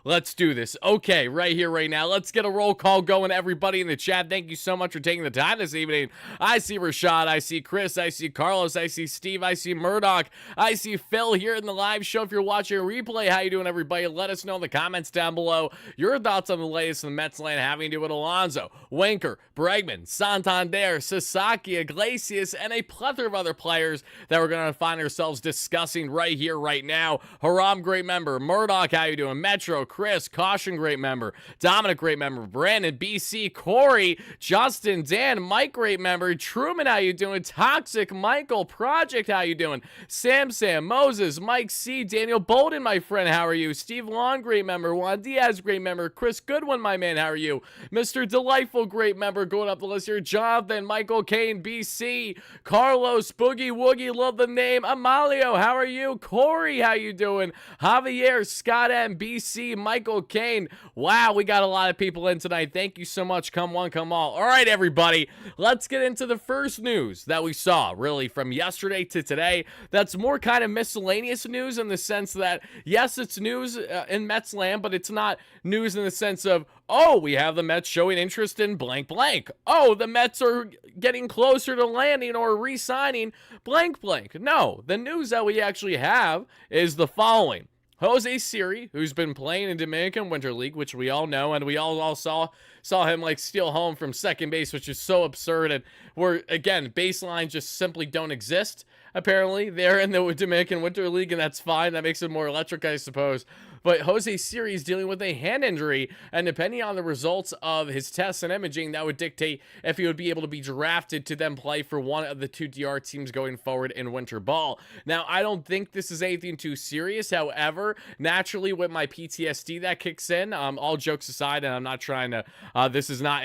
Let's do this. Okay, right here, right now. Let's get a roll call going, everybody in the chat. Thank you so much for taking the time this evening. I see Rashad, I see Chris, I see Carlos, I see Steve, I see Murdoch, I see Phil here in the live show. If you're watching a replay, how you doing, everybody? Let us know in the comments down below your thoughts on the latest in the Mets land having to do with Alonso, Winker, Bregman, Santander, Sasaki, Iglesias, and a plethora of other players that we're going to find ourselves discussing right here, right now. Haram, great member. Murdoch, how you doing? Metro, Chris, Caution, great member. Dominic, great member. Brandon, BC, Corey, Justin, Dan, Mike, great member. Truman, how you doing? Toxic, Michael, Project, how you doing? Sam, Moses, Mike C, Daniel Bolden, my friend, how are you? Steve Long, great member. Juan Diaz, great member. Chris Goodwin, my man, how are you? Mr. Delightful, great member. Going up the list here. Jonathan, Michael Kane, BC, Carlos, Boogie Woogie, love the name. Amalio, how are you? Corey, how you doing? Javier, Scott M, BC, Michael Kane. Wow, we got a lot of people in tonight. Thank you so much. Come one, come all. All right, everybody, let's get into the first news that we saw really from yesterday to today. That's more kind of miscellaneous news in the sense that, yes, it's news in Mets land, but it's not news in the sense of, oh, we have the Mets showing interest in blank blank. Oh, the Mets are getting closer to landing or re-signing blank blank. No, the news that we actually have is the following. Jose Siri, who's been playing in Dominican Winter League, which we all know, and we all saw him like steal home from second base, which is so absurd, and where, again, baselines just simply don't exist, apparently. They're in the Dominican Winter League, and that's fine. That makes it more electric, I suppose. But Jose Siri is dealing with a hand injury, and depending on the results of his tests and imaging, that would dictate if he would be able to be drafted to then play for one of the two DR teams going forward in winter ball. Now, I don't think this is anything too serious. However, naturally, with my PTSD that kicks in, all jokes aside, and I'm not trying to, this is not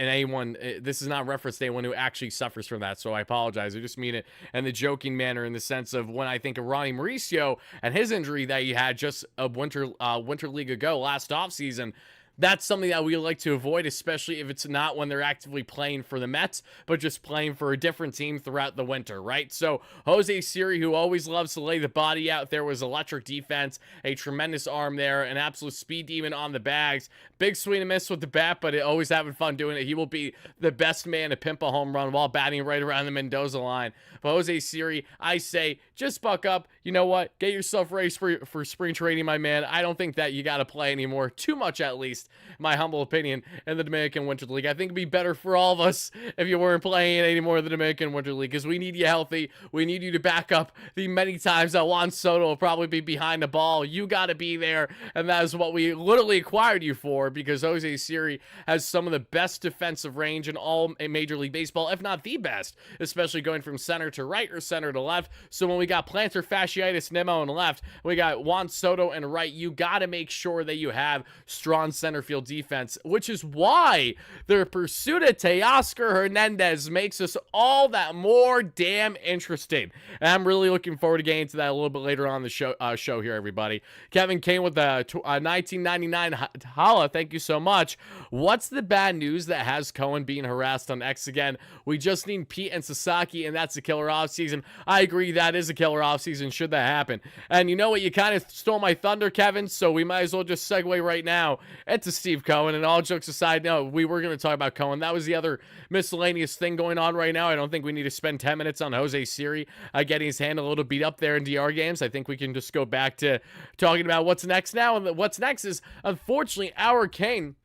reference to anyone who actually suffers from that, so I apologize. I just mean it in the joking manner in the sense of when I think of Ronnie Mauricio and his injury that he had just a winter league ago last offseason. That's something that we like to avoid, especially if it's not when they're actively playing for the Mets, but just playing for a different team throughout the winter, right? So Jose Siri, who always loves to lay the body out there, was electric defense, a tremendous arm there, an absolute speed demon on the bags. Big swing and miss with the bat, but always having fun doing it. He will be the best man to pimp a home run while batting right around the Mendoza line. But Jose Siri, I say, just buck up. You know what? Get yourself ready for spring training, my man. I don't think that you got to play anymore, too much at least, my humble opinion, in the Dominican Winter League. I think it'd be better for all of us if you weren't playing anymore in the Dominican Winter League, because we need you healthy. We need you to back up the many times that Juan Soto will probably be behind the ball. You got to be there, and that is what we literally acquired you for, because Jose Siri has some of the best defensive range in all Major League Baseball, if not the best, especially going from center to right or center to left. So when we got plantar fasciitis Nemo on left, we got Juan Soto and right, you got to make sure that you have strong center field defense, which is why their pursuit of Teoscar Hernandez makes us all that more damn interesting. And I'm really looking forward to getting into that a little bit later on the show here, everybody. Kevin Kane with the 1999 holla, thank you so much. What's the bad news that has Cohen being harassed on X again? We just need Pete and Sasaki, and that's a killer offseason. I agree, that is a killer offseason should that happen. And you know what? You kind of stole my thunder, Kevin, so we might as well just segue right now into Steve Cohen. And all jokes aside, no, we were going to talk about Cohen. That was the other miscellaneous thing going on right now. I don't think we need to spend 10 minutes on Jose Siri getting his hand a little beat up there in DR games. I think we can just go back to talking about what's next now. And what's next is, unfortunately, our Kane,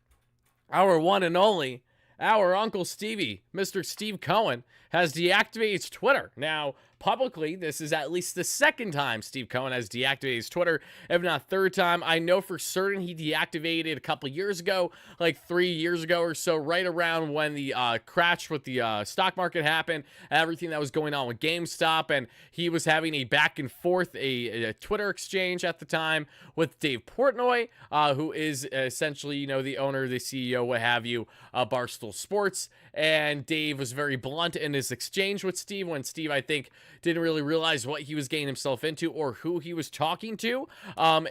our one and only, our Uncle Stevie, Mr. Steve Cohen, has deactivated his Twitter. Now, publicly, this is at least the second time Steve Cohen has deactivated his Twitter, if not third time. I know for certain he deactivated a couple years ago, like 3 years ago or so, right around when the crash with the stock market happened, everything that was going on with GameStop, and he was having a back and forth, a Twitter exchange at the time with Dave Portnoy, who is essentially, you know, the owner, the CEO, what have you, Barstool Sports. And Dave was very blunt in his exchange with Steve, when Steve, I think, didn't really realize what he was getting himself into or who he was talking to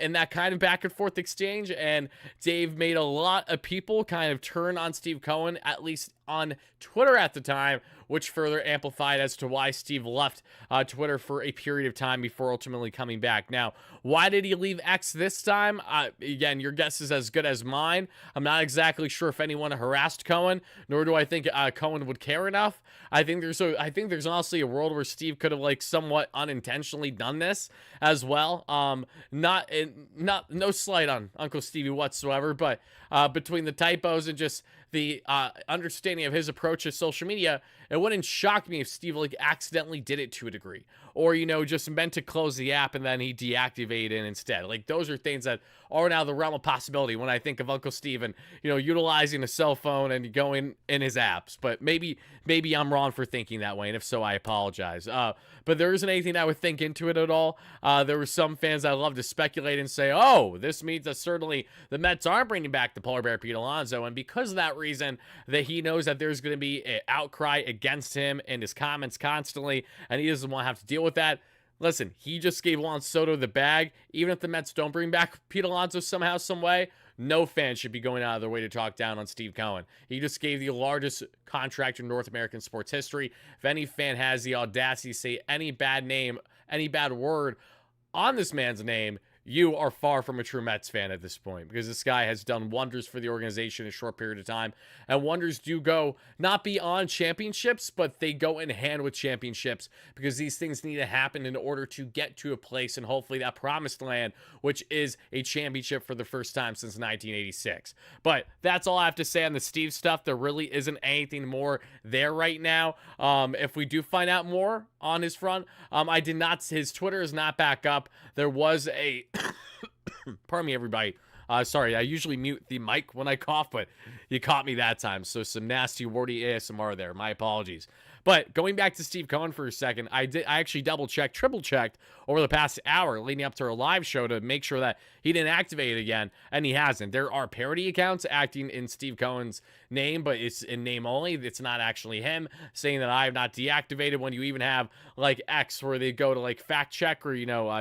in that kind of back and forth exchange. And Dave made a lot of people kind of turn on Steve Cohen, at least on Twitter at the time, which further amplified as to why Steve left Twitter for a period of time before ultimately coming back. Now, why did he leave X this time? Again, your guess is as good as mine. I'm not exactly sure if anyone harassed Cohen, nor do I think Cohen would care enough. I think there's honestly a world where Steve could have like somewhat unintentionally done this as well. No slight on Uncle Stevie whatsoever, but between the typos and just the understanding of his approach to social media, it wouldn't shock me if Steve like accidentally did it to a degree, or just meant to close the app and then he deactivated it instead. Like, those are things that are now the realm of possibility when I think of Uncle Steve and utilizing a cell phone and going in his apps. But maybe I'm wrong for thinking that way, and if so, I apologize. But there isn't anything I would think into it at all. There were some fans that love to speculate and say, oh, this means that certainly the Mets aren't bringing back the polar bear Pete Alonso, and because of that reason, that he knows that there's going to be an outcry against him and his comments constantly, and he doesn't want to have to deal with that. Listen, he just gave Juan Soto the bag. Even if the Mets don't bring back Pete Alonso somehow, some way, no fan should be going out of their way to talk down on Steve Cohen. He just gave the largest contract in North American sports history. If any fan has the audacity to say any bad name, any bad word on this man's name, you are far from a true Mets fan at this point, because this guy has done wonders for the organization in a short period of time, and wonders do go not beyond championships, but they go in hand with championships, because these things need to happen in order to get to a place and hopefully that promised land, which is a championship for the first time since 1986. But that's all I have to say on the Steve stuff. There really isn't anything more there right now. If we do find out more on his front, his Twitter is not back up. There was a pardon me, everybody. Sorry, I usually mute the mic when I cough, but you caught me that time. So some nasty wardy ASMR there. My apologies. But going back to Steve Cohen for a second, I actually double-checked, triple-checked over the past hour leading up to our live show to make sure that he didn't activate it again, and he hasn't. There are parody accounts acting in Steve Cohen's name, but it's in name only. It's not actually him, saying that I have not deactivated, when you even have like X where they go to like fact check or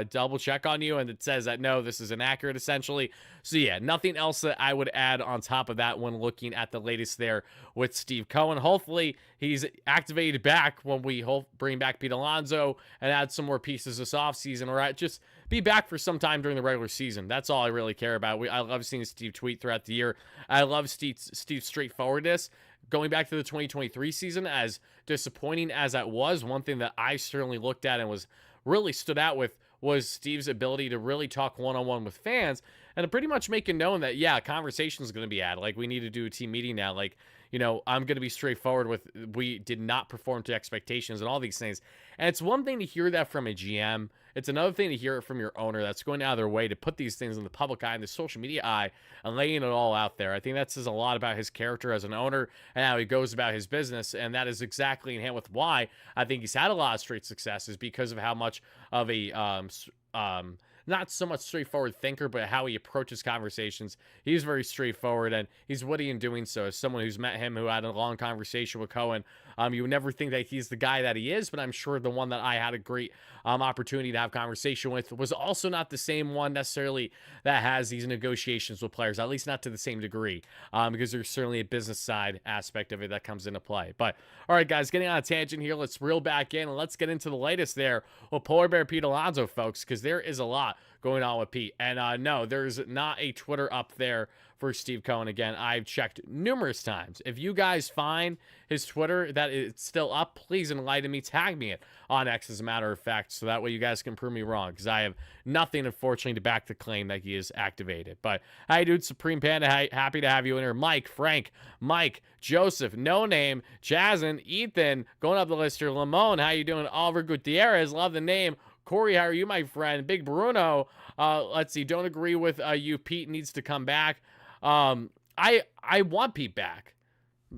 double check on you, and it says that no, this is inaccurate essentially. So yeah, nothing else that I would add on top of that when looking at the latest there with Steve Cohen. Hopefully he's activated back when we bring back Pete Alonso and add some more pieces this offseason, or just be back for some time during the regular season. That's all I really care about. I love seeing Steve tweet throughout the year. I love Steve's straightforwardness. Going back to the 2023 season, as disappointing as that was, one thing that I certainly looked at and was really stood out with was Steve's ability to really talk one-on-one with fans and to pretty much make it known that, yeah, conversation is going to be had. Like, we need to do a team meeting now. Like, I'm going to be straightforward with, we did not perform to expectations and all these things. And it's one thing to hear that from a GM. It's another thing to hear it from your owner that's going out of their way to put these things in the public eye and the social media eye and laying it all out there. I think that says a lot about his character as an owner and how he goes about his business. And that is exactly in hand with why I think he's had a lot of straight successes, because of how much of a not so much straightforward thinker, but how he approaches conversations. He's very straightforward, and he's witty in doing so. As someone who's met him, who had a long conversation with Cohen, you would never think that he's the guy that he is, but I'm sure the one that I had a great opportunity to have conversation with was also not the same one necessarily that has these negotiations with players, at least not to the same degree, because there's certainly a business side aspect of it that comes into play. But all right, guys, getting on a tangent here, let's reel back in and let's get into the latest there with Polar Bear Pete Alonso, folks, because there is a lot going on with Pete. And no, there's not a Twitter up there for Steve Cohen. Again, I've checked numerous times. If you guys find his Twitter that it's still up, please enlighten me, tag me it on X, as a matter of fact, so that way you guys can prove me wrong, because I have nothing, unfortunately, to back the claim that he is activated. But hi, dude, Supreme Panda, happy to have you in here. Mike, Frank, Mike, Joseph, No Name, Jasmine, Ethan, going up the list here. Lamone, how you doing? Oliver Gutierrez, love the name. Corey, how are you, my friend? Big Bruno, let's see, don't agree with you. Pete needs to come back. I want Pete back.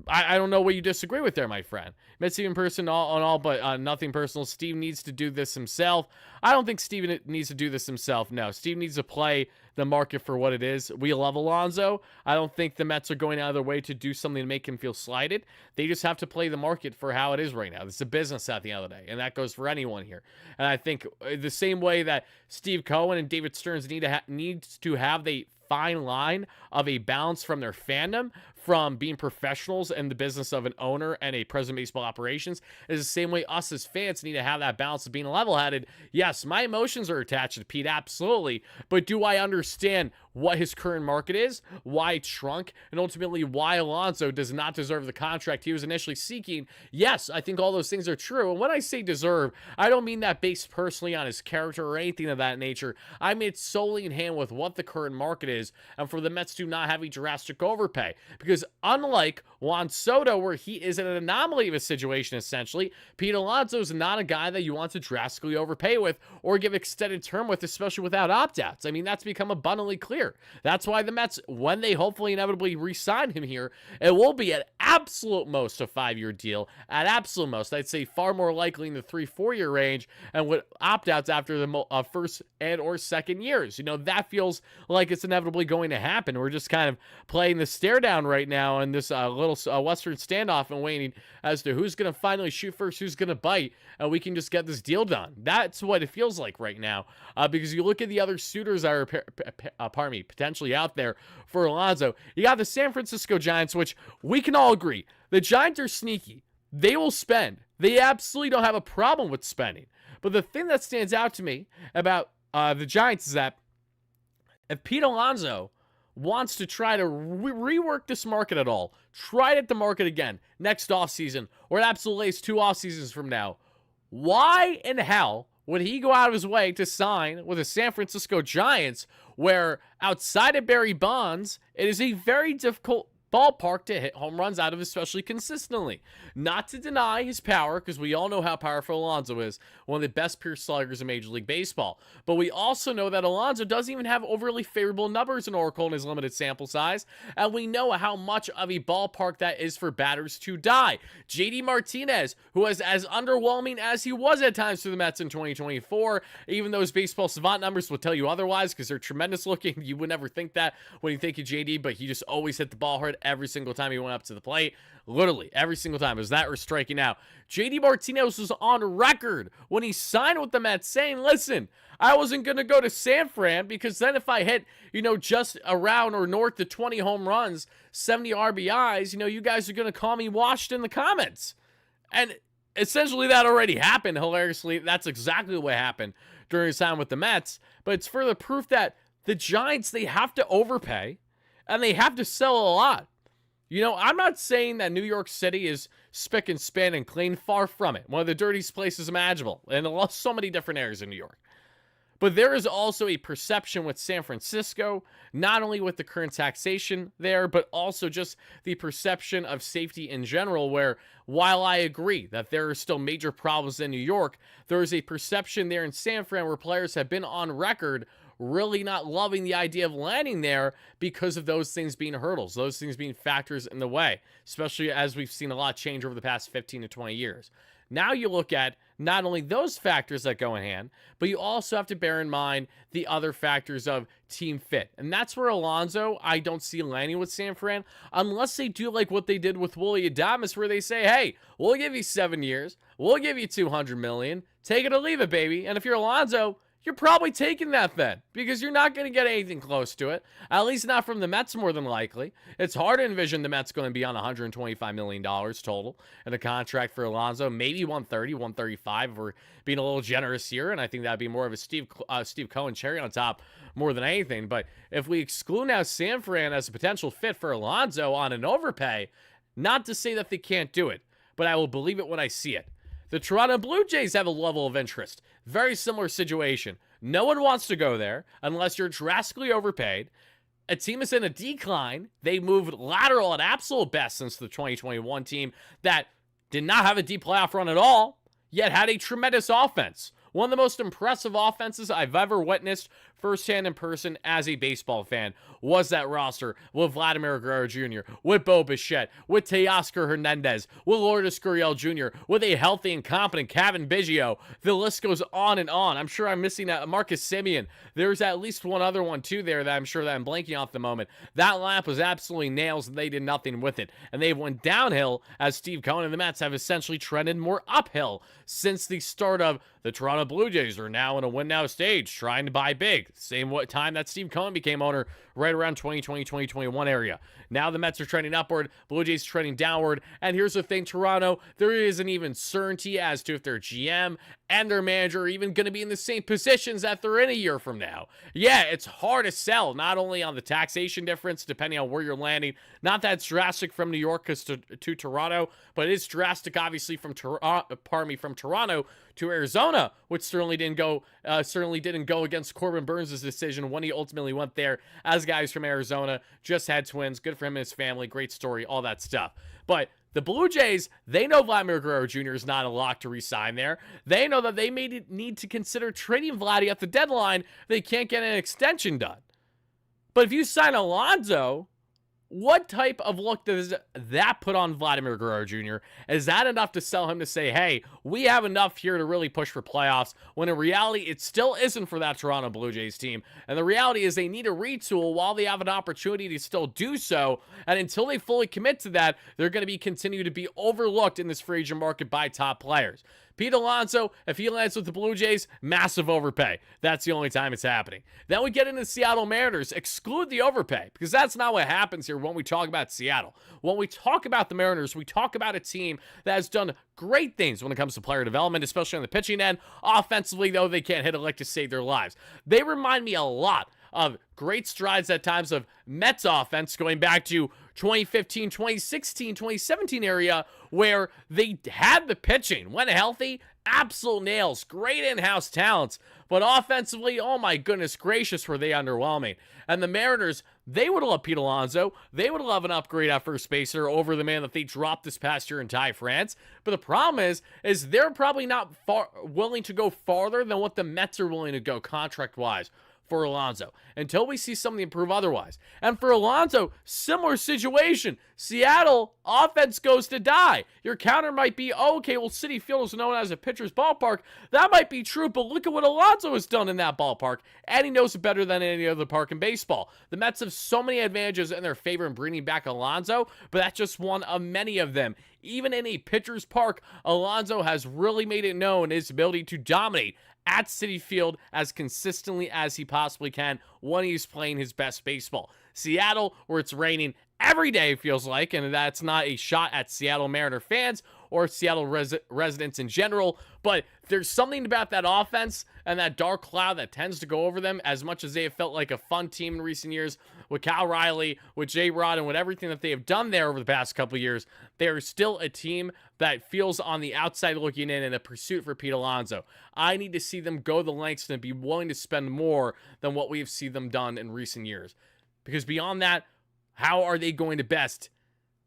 I don't know what you disagree with there, my friend. Met Steve in person on all, but nothing personal. Steve needs to do this himself. I don't think Steve needs to do this himself. No, Steve needs to play the market for what it is. We love Alonso. I don't think the Mets are going out of their way to do something to make him feel slighted. They just have to play the market for how it is right now. It's a business at the end of the day, and that goes for anyone here. And I think the same way that Steve Cohen and David Stearns needs to have the fine line of a balance from their fandom, from being professionals in the business of an owner and a president of baseball operations, is the same way us as fans need to have that balance of being level-headed. Yes, my emotions are attached to Pete, absolutely, but do I understand what his current market is, why it shrunk, and ultimately why Alonso does not deserve the contract he was initially seeking? Yes, I think all those things are true. And when I say deserve, I don't mean that based personally on his character or anything of that nature. I mean it solely in hand with what the current market is, and for the Mets to not have a drastic overpay. Because unlike Juan Soto, where he is an anomaly of a situation essentially, Pete Alonso is not a guy that you want to drastically overpay with or give extended term with, especially without opt-outs. I mean, that's become abundantly clear. That's why the Mets, when they hopefully inevitably re-sign him here, it will be at absolute most a 5-year deal. At absolute most, I'd say far more likely in the 3-4 year range, and with opt-outs after the first and or second years. You know, that feels like it's inevitably going to happen. We're just kind of playing the stare down right now in this little Western standoff and waiting as to who's going to finally shoot first, who's going to bite, and we can just get this deal done. That's what it feels like right now, because you look at the other suitors that are, potentially out there for Alonso. You got the San Francisco Giants, which we can all agree, the Giants are sneaky. They will spend. They absolutely don't have a problem with spending. But the thing that stands out to me about the Giants is that if Pete Alonso wants to try to rework this market at all, try it at the market again next offseason, or at absolute least 2 offseasons from now, why in hell would he go out of his way to sign with the San Francisco Giants, where outside of Barry Bonds, it is a very difficult ballpark to hit home runs out of, especially consistently? Not to deny his power, because we all know how powerful Alonso is, one of the best pure sluggers in Major League Baseball. But we also know that Alonso doesn't even have overly favorable numbers in Oracle in his limited sample size, and we know how much of a ballpark that is for batters to die. JD Martinez, who is as underwhelming as he was at times for the Mets in 2024, even though his baseball savant numbers will tell you otherwise, because they're tremendous looking. You would never think that when you think of JD, but he just always hit the ball hard every single time he went up to the plate. Literally every single time. It was that or striking out. JD Martinez was on record when he signed with the Mets saying, listen, I wasn't going to go to San Fran because then if I hit, just around or north of 20 home runs, 70 RBIs, you guys are going to call me washed in the comments. And essentially that already happened. Hilariously, that's exactly what happened during his time with the Mets. But it's further proof that the Giants, they have to overpay and they have to sell a lot. I'm not saying that New York City is spick and span and clean. Far from it. One of the dirtiest places imaginable. And so many different areas in New York. But there is also a perception with San Francisco, not only with the current taxation there, but also just the perception of safety in general, where while I agree that there are still major problems in New York, there is a perception there in San Fran where players have been on record really not loving the idea of landing there because of those things being hurdles, those things being factors in the way, especially as we've seen a lot change over the past 15 to 20 years. Now you look at not only those factors that go in hand, but you also have to bear in mind the other factors of team fit. And that's where Alonso, I don't see landing with San Fran, unless they do like what they did with Willy Adames, where they say, hey, we'll give you 7 years, we'll give you $200 million, take it or leave it, baby. And if you're Alonso, you're probably taking that then, because you're not going to get anything close to it, at least not from the Mets more than likely. It's hard to envision the Mets going to be on $125 million total in a contract for Alonso, maybe 130, 135 if we're being a little generous here, and I think that would be more of a Steve Cohen cherry on top more than anything. But if we exclude now San Fran as a potential fit for Alonso on an overpay, not to say that they can't do it, but I will believe it when I see it. The Toronto Blue Jays have a level of interest. Very similar situation. No one wants to go there unless you're drastically overpaid. A team is in a decline. They moved lateral at absolute best since the 2021 team that did not have a deep playoff run at all, yet had a tremendous offense. One of the most impressive offenses I've ever witnessed firsthand in person as a baseball fan was that roster with Vladimir Guerrero Jr., with Bo Bichette, with Teoscar Hernandez, with Lourdes Gurriel Jr., with a healthy and competent Kevin Biggio. The list goes on and on. I'm sure I'm missing Marcus Semien. There's at least one other one too there that I'm sure that I'm blanking off the moment. That lineup was absolutely nails and they did nothing with it. And they've went downhill as Steve Cohen and the Mets have essentially trended more uphill since the start of the Toronto Blue Jays are now in a win now stage trying to buy big. Same time that Steve Cohen became owner, right around 2020, 2021 area. Now the Mets are trending upward, Blue Jays trending downward. And here's the thing, Toronto, there isn't even certainty as to if their GM and their manager are even going to be in the same positions that they're in a year from now. Yeah, it's hard to sell, not only on the taxation difference, depending on where you're landing. Not that it's drastic from New York to Toronto, but it's drastic, obviously, from Toronto to Arizona, which certainly didn't go against Corbin Burns' decision when he ultimately went there. As guys from Arizona, just had twins, good for him and his family, great story, all that stuff. But the Blue Jays, they know Vladimir Guerrero Jr. is not a lock to re-sign there. They know that they may need to consider trading Vladdy at the deadline. They can't get an extension done. But if you sign Alonso, what type of look does that put on Vladimir Guerrero Jr.? Is that enough to sell him to say, hey, we have enough here to really push for playoffs, when in reality, it still isn't for that Toronto Blue Jays team? And the reality is they need a retool while they have an opportunity to still do so. And until they fully commit to that, they're going to continue to be overlooked in this free agent market by top players. Pete Alonso, if he lands with the Blue Jays, massive overpay. That's the only time it's happening. Then we get into the Seattle Mariners. Exclude the overpay, because that's not what happens here when we talk about Seattle. When we talk about the Mariners, we talk about a team that has done great things when it comes to player development, especially on the pitching end. Offensively, though, they can't hit a lick to save their lives. They remind me a lot of great strides at times of Mets offense going back to 2015, 2016, 2017 area, where they had the pitching. When healthy, absolute nails, great in-house talents. But offensively, oh my goodness gracious, were they underwhelming. And the Mariners, they would love Pete Alonso. They would love an upgrade at first baser over the man that they dropped this past year in Ty France. But the problem is they're probably not willing to go farther than what the Mets are willing to go contract-wise for Alonso, until we see something improve otherwise. And for Alonso, similar situation. Seattle, offense goes to die. Your counter might be, oh, okay, well, Citi Field is known as a pitcher's ballpark. That might be true, but look at what Alonso has done in that ballpark, and he knows it better than any other park in baseball. The Mets have so many advantages in their favor in bringing back Alonso, but that's just one of many of them. Even in a pitcher's park, Alonso has really made it known his ability to dominate at Citi Field as consistently as he possibly can when he's playing his best baseball. Seattle, where it's raining every day, feels like, and that's not a shot at Seattle Mariner fans or Seattle residents in general, but there's something about that offense and that dark cloud that tends to go over them. As much as they have felt like a fun team in recent years with Cal Riley, with J-Rod, and with everything that they have done there over the past couple of years, they are still a team that feels on the outside looking in a pursuit for Pete Alonso. I need to see them go the lengths and be willing to spend more than what we've seen them done in recent years. Because beyond that, how are they going to best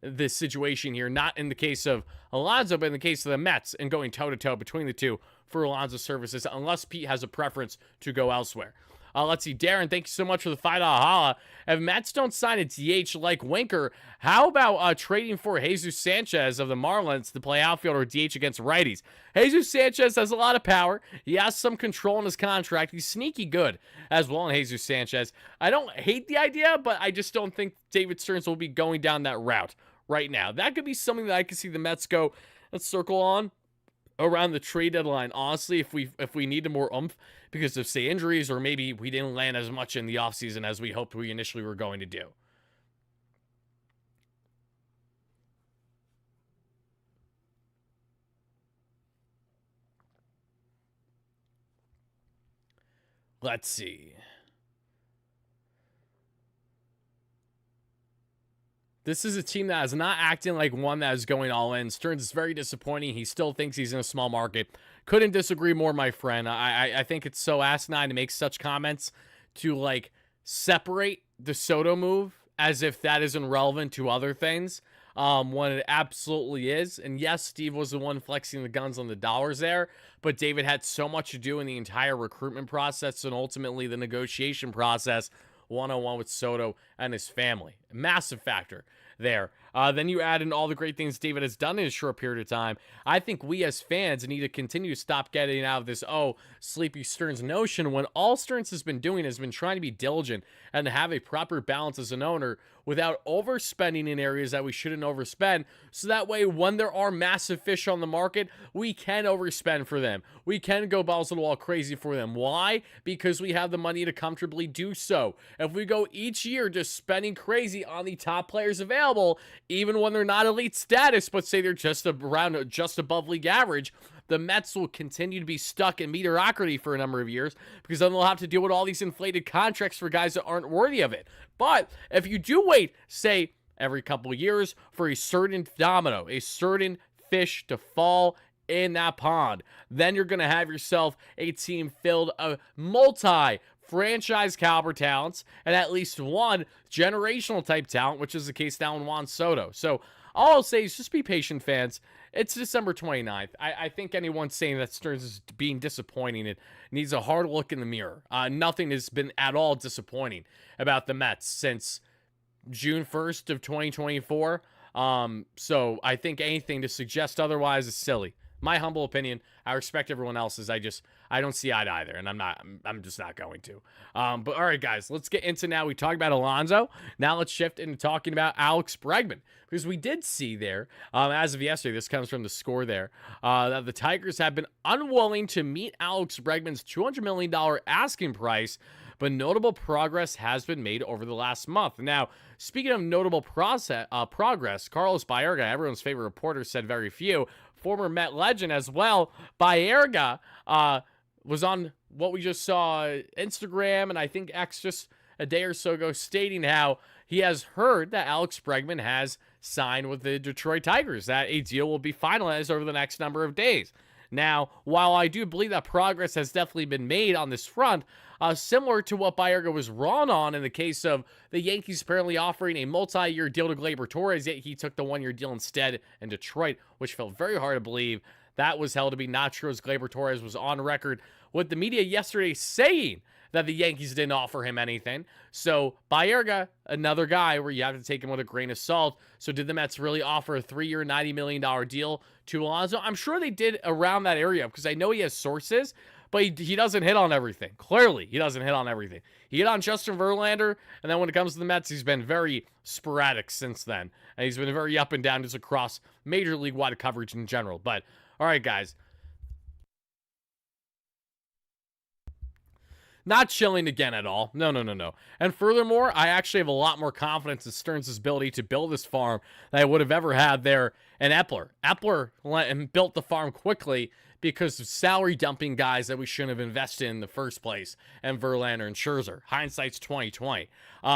this situation here? Not in the case of Alonso, but in the case of the Mets, and going toe-to-toe between the two for Alonso's services, unless Pete has a preference to go elsewhere. Let's see, Darren, thank you so much for the $5 holla. If Mets don't sign a DH like Winker, how about trading for Jesus Sanchez of the Marlins to play outfield or DH against righties? Jesus Sanchez has a lot of power. He has some control in his contract. He's sneaky good as well in Jesus Sanchez. I don't hate the idea, but I just don't think David Stearns will be going down that route right now. That could be something that I could see the Mets go and circle on around the trade deadline, honestly, if we needed more oomph because of, say, injuries, or maybe we didn't land as much in the offseason as we hoped we initially were going to do. Let's see. This is a team that is not acting like one that is going all in. Stearns is very disappointing. He still thinks he's in a small market. Couldn't disagree more, my friend. I think it's so asinine to make such comments, to like separate the Soto move as if that isn't relevant to other things, when it absolutely is. And yes, Steve was the one flexing the guns on the dollars there, but David had so much to do in the entire recruitment process and ultimately the negotiation process one-on-one with Soto and his family. Massive factor. there. Then you add in all the great things David has done in a short period of time. I think we as fans need to continue to stop getting out of this, oh, sleepy Stearns notion, when all Stearns has been doing has been trying to be diligent and have a proper balance as an owner without overspending in areas that we shouldn't overspend. So that way, when there are massive fish on the market, we can overspend for them. We can go balls to the wall crazy for them. Why? Because we have the money to comfortably do so. If we go each year just spending crazy on the top players available, even when they're not elite status, but say they're just around, just above league average, the Mets will continue to be stuck in mediocrity for a number of years, because then they'll have to deal with all these inflated contracts for guys that aren't worthy of it. But if you do wait, say, every couple of years for a certain domino, a certain fish to fall in that pond, then you're going to have yourself a team filled of multi-franchise caliber talents and at least one generational type talent, which is the case now in Juan Soto. So all I'll say is just be patient, fans. It's December 29th. I think anyone saying that Stearns is being disappointing, it needs a hard look in the mirror. Nothing has been at all disappointing about the Mets since June 1st of 2024. So I think anything to suggest otherwise is silly. My humble opinion. I respect everyone else's. I don't see eye to either, and I'm just not going to. But all right, guys, let's get into now. We talked about Alonso. Now let's shift into talking about Alex Bregman, because we did see there, as of yesterday, this comes from the score there, that the Tigers have been unwilling to meet Alex Bregman's $200 million asking price, but notable progress has been made over the last month. Now, speaking of notable progress, Carlos Baerga, everyone's favorite reporter, said very few. Former Met legend as well, Baerga, was on what we just saw Instagram and I think X just a day or so ago, stating how he has heard that Alex Bregman has signed with the Detroit Tigers, that a deal will be finalized over the next number of days. Now, while I do believe that progress has definitely been made on this front, similar to what Baerga was wrong on in the case of the Yankees apparently offering a multi-year deal to Gleyber Torres, yet he took the one-year deal instead in Detroit, which felt very hard to believe. That was held to be not true, as Gleyber Torres was on record with the media yesterday saying that the Yankees didn't offer him anything. So Baerga, another guy where you have to take him with a grain of salt. So did the Mets really offer a 3-year, $90 million deal to Alonso? I'm sure they did around that area, because I know he has sources, but he doesn't hit on everything. Clearly, he doesn't hit on everything. He hit on Justin Verlander, and then when it comes to the Mets, he's been very sporadic since then. And he's been very up and down just across major league-wide coverage in general. But, all right, guys. Not chilling again at all. No. And furthermore, I actually have a lot more confidence in Stearns' ability to build this farm than I would have ever had there in Epler. Epler built the farm quickly because of salary dumping guys that we shouldn't have invested in the first place, and Verlander and Scherzer. Hindsight's 2020.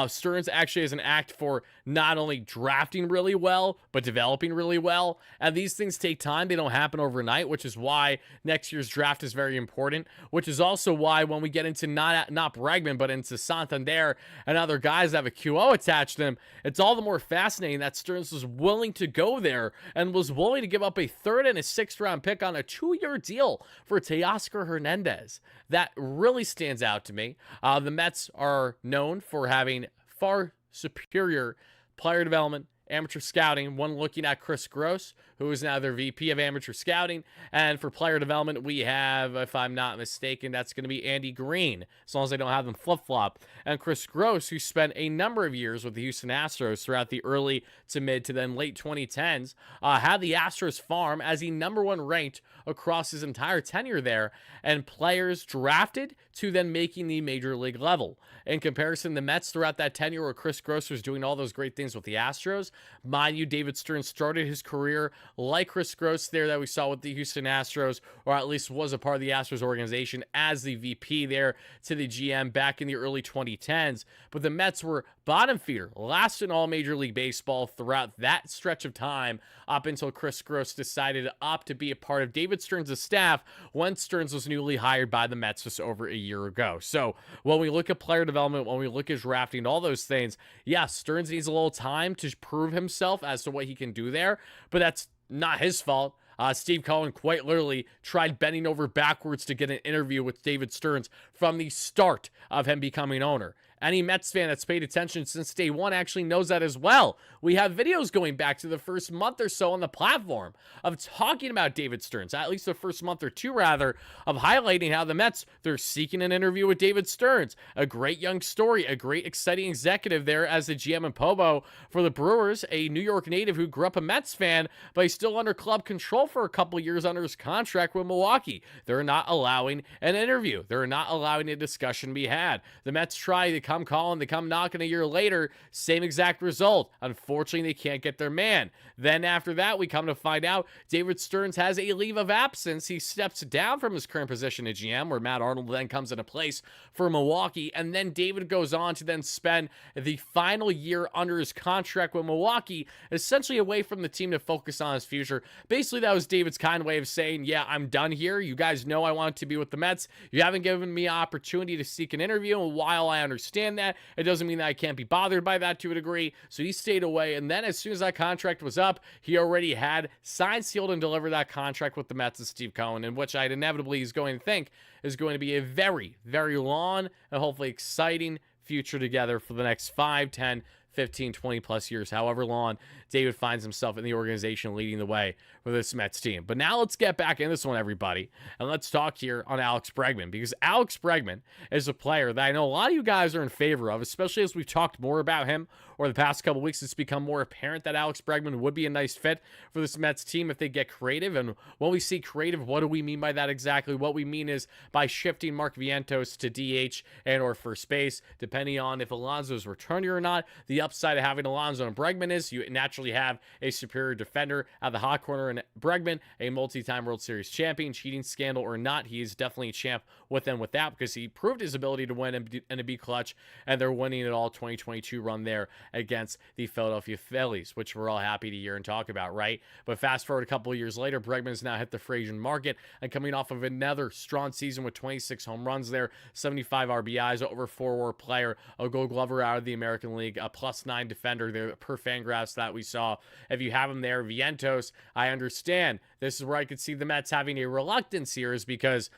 Stearns actually has an act for not only drafting really well, but developing really well. And these things take time. They don't happen overnight, which is why next year's draft is very important, which is also why when we get into not Bregman, but into Santander and other guys that have a QO attached to them, it's all the more fascinating that Stearns was willing to go there and was willing to give up a 3rd and a 6th round pick on a 2-year deal for Teoscar Hernandez. That really stands out to me. The Mets are known for having far superior player development, amateur scouting. One looking at Chris Gross, who is now their VP of amateur scouting. And for player development, we have, if I'm not mistaken, that's going to be Andy Green, as long as I don't have them flip-flop. And Chris Gross, who spent a number of years with the Houston Astros throughout the early to mid to then late 2010s, had the Astros farm as the #1 ranked across his entire tenure there, and players drafted to then making the major league level. In comparison, the Mets throughout that tenure where Chris Gross was doing all those great things with the Astros, mind you, David Stearns started his career like Chris Gross there that we saw with the Houston Astros, or at least was a part of the Astros organization as the VP there to the GM back in the early 2010s. But the Mets were bottom feeder, last in all Major League Baseball throughout that stretch of time up until Chris Gross decided to opt to be a part of David Stearns' staff when Stearns was newly hired by the Mets just over a year ago. So when we look at player development, when we look at drafting, all those things, yes, Stearns needs a little time to prove himself as to what he can do there, but that's not his fault. Steve Cohen quite literally tried bending over backwards to get an interview with David Stearns from the start of him becoming owner. Any Mets fan that's paid attention since day one actually knows that as well. We have videos going back to the first month or so on the platform of talking about David Stearns, at least the first month or two, rather, of highlighting how the Mets, they're seeking an interview with David Stearns. A great young story, a great exciting executive there as the GM in Pobo for the Brewers, a New York native who grew up a Mets fan, but he's still under club control for a couple years under his contract with Milwaukee. They're not allowing an interview. They're not allowing a discussion to be had. The Mets try to come calling, they come knocking a year later, same exact result. Unfortunately, they can't get their man. Then after that, we come to find out David Stearns has a leave of absence. He steps down from his current position at GM, where Matt Arnold then comes into place for Milwaukee, and then David goes on to then spend the final year under his contract with Milwaukee, essentially away from the team to focus on his future. Basically, that was David's kind way of saying, yeah, I'm done here. You guys know I want to be with the Mets. You haven't given me an opportunity to seek an interview, and while I understand that, it doesn't mean that I can't be bothered by that to a degree. So he stayed away, and then as soon as that contract was up, he already had signed, sealed, and delivered that contract with the Mets and Steve Cohen, in which I'd inevitably is going to think is going to be a very, very long and hopefully exciting future together for the next 5, 10, 15, 20 plus years, however long David finds himself in the organization leading the way for this Mets team. But now let's get back in this one, everybody, and let's talk here on Alex Bregman, because Alex Bregman is a player that I know a lot of you guys are in favor of, especially as we've talked more about him over the past couple weeks. It's become more apparent that Alex Bregman would be a nice fit for this Mets team if they get creative. And when we see creative, what do we mean by that exactly? What we mean is by shifting Mark Vientos to DH and or first base, depending on if Alonso is returning or not. The upside of having Alonso and Bregman is you naturally have a superior defender at the hot corner, and Bregman, a multi-time World Series champion, cheating scandal or not, he is definitely a champ with and without, because he proved his ability to win and to be clutch, and they're winning it all 2022 run there against the Philadelphia Phillies, which we're all happy to hear and talk about, right? But fast forward a couple of years later, Bregman has now hit the free agent market and coming off of another strong season with 26 home runs there, 75 RBIs, over 4-WAR player, a Gold Glover out of the American League, a +9 defender there per Fangraphs that we saw. If you have him there, Vientos, I understand. This is where I could see the Mets having a reluctance here, is because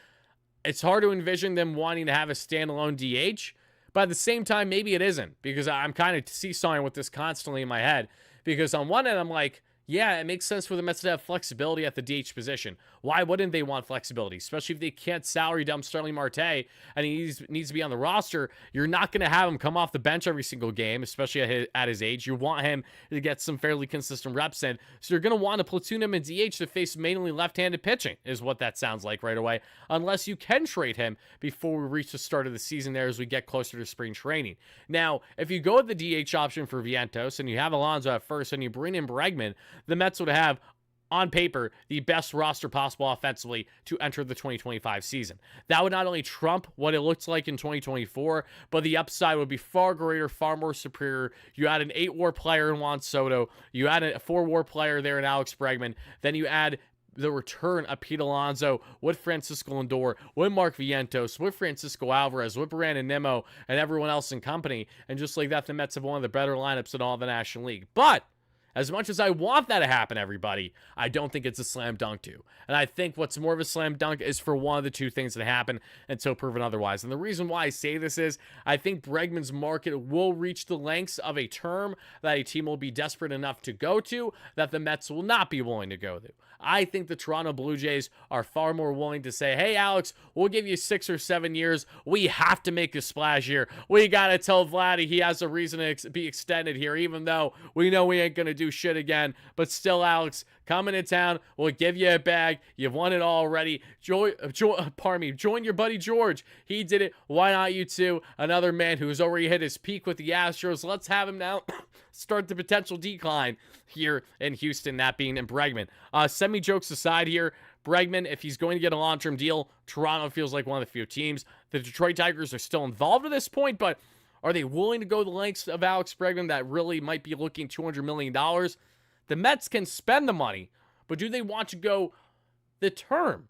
it's hard to envision them wanting to have a standalone DH. But at the same time, maybe it isn't, because I'm kind of seesawing with this constantly in my head. Because on one end, I'm like, yeah, it makes sense for the Mets to have flexibility at the DH position. Why wouldn't they want flexibility? Especially if they can't salary dump Starling Marte and he needs to be on the roster. You're not going to have him come off the bench every single game, especially at his age. You want him to get some fairly consistent reps in. So you're going to want to platoon him in DH to face mainly left-handed pitching, is what that sounds like right away. Unless you can trade him before we reach the start of the season there as we get closer to spring training. Now, if you go with the DH option for Vientos and you have Alonso at first and you bring in Bregman, the Mets would have, on paper, the best roster possible offensively to enter the 2025 season. That would not only trump what it looks like in 2024, but the upside would be far greater, far more superior. You add an 8-WAR player in Juan Soto, you add a 4-WAR player there in Alex Bregman, then you add the return of Pete Alonso with Francisco Lindor, with Mark Vientos, with Francisco Alvarez, with Brandon Nimmo, and everyone else in company. And just like that, the Mets have one of the better lineups in all of the National League. But as much as I want that to happen, everybody, I don't think it's a slam dunk to. And I think what's more of a slam dunk is for one of the two things that happen until proven otherwise. And the reason why I say this is I think Bregman's market will reach the lengths of a term that a team will be desperate enough to go to that the Mets will not be willing to go to. I think the Toronto Blue Jays are far more willing to say, hey, Alex, we'll give you 6 or 7 years. We have to make a splash here. We got to tell Vladdy he has a reason to be extended here, even though we know we ain't going to do shit again. But still, Alex, come into town. We'll give you a bag. You've won it already. Join your buddy George. He did it. Why not you too? Another man who's already hit his peak with the Astros. Let's have him now start the potential decline here in Houston, that being in Bregman. Semi-jokes aside here, Bregman, if he's going to get a long-term deal, Toronto feels like one of the few teams. The Detroit Tigers are still involved at this point, but are they willing to go the lengths of Alex Bregman that really might be looking $200 million? The Mets can spend the money, but do they want to go the term?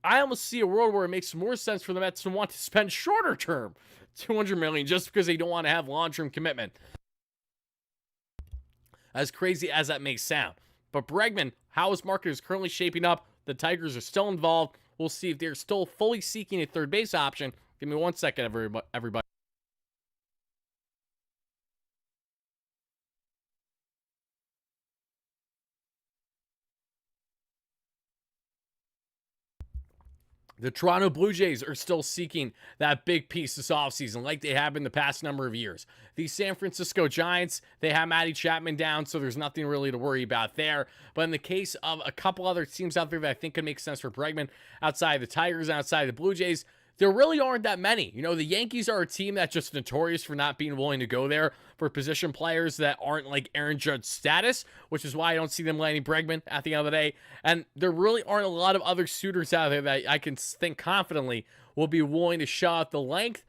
I almost see a world where it makes more sense for the Mets to want to spend shorter term, $200 million, just because they don't want to have long-term commitment. As crazy as that may sound. But Bregman, how his market is currently shaping up, the Tigers are still involved. We'll see if they're still fully seeking a third base option. Give me 1 second, everybody. The Toronto Blue Jays are still seeking that big piece this offseason like they have been the past number of years. The San Francisco Giants, they have Matty Chapman down, so there's nothing really to worry about there. But in the case of a couple other teams out there that I think could make sense for Bregman, outside the Tigers, outside the Blue Jays, there really aren't that many. You know, the Yankees are a team that's just notorious for not being willing to go there for position players that aren't like Aaron Judge status, which is why I don't see them landing Bregman at the end of the day. And there really aren't a lot of other suitors out there that I can think confidently will be willing to shell out the length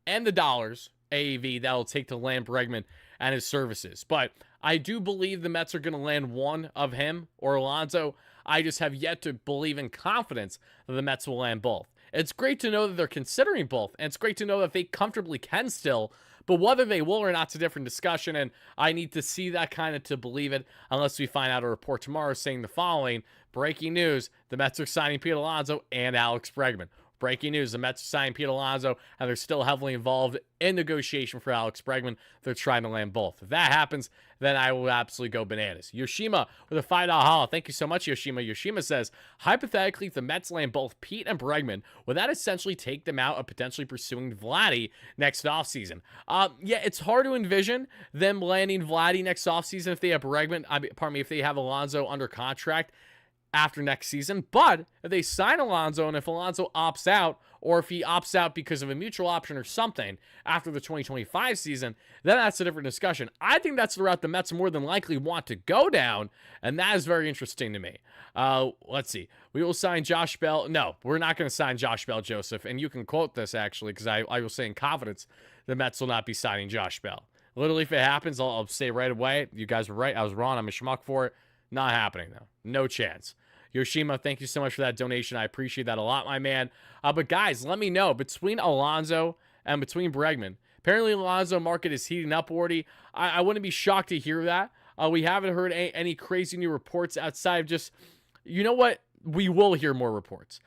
and the dollars, AAV, that'll take to land Bregman and his services. But I do believe the Mets are going to land one of him or Alonso. I just have yet to believe in confidence that the Mets will land both. It's great to know that they're considering both, and it's great to know that they comfortably can still, but whether they will or not's a different discussion, and I need to see that kind of to believe it, unless we find out a report tomorrow saying the following: breaking news, the Mets are signing Pete Alonso and Alex Bregman. Breaking news, the Mets are signing Pete Alonso, and they're still heavily involved in negotiation for Alex Bregman. They're trying to land both. If that happens, then I will absolutely go bananas. Yoshima with a $5 holla. Thank you so much, Yoshima. Yoshima says, hypothetically, if the Mets land both Pete and Bregman, would that essentially take them out of potentially pursuing Vladdy next offseason? Yeah, it's hard to envision them landing Vladdy next offseason if they have Bregman, if they have Alonso under contract after next season. But if they sign Alonso, and if Alonso opts out, or if he opts out because of a mutual option or something after the 2025 season, then that's a different discussion. I think that's the route the Mets more than likely want to go down, and that is very interesting to me. Let's see. We will sign Josh Bell. No, we're not going to sign Josh Bell, Joseph, and you can quote this, actually, because I will say in confidence the Mets will not be signing Josh Bell. Literally, if it happens, I'll say right away, you guys were right. I was wrong. I'm a schmuck for it. Not happening, though. No chance. Yoshima, thank you so much for that donation. I appreciate that a lot, my man. But guys, let me know, between Alonso and between Bregman, apparently Alonso market is heating up, Wardy. I wouldn't be shocked to hear that. We haven't heard any crazy new reports outside of just, you know what? We will hear more reports.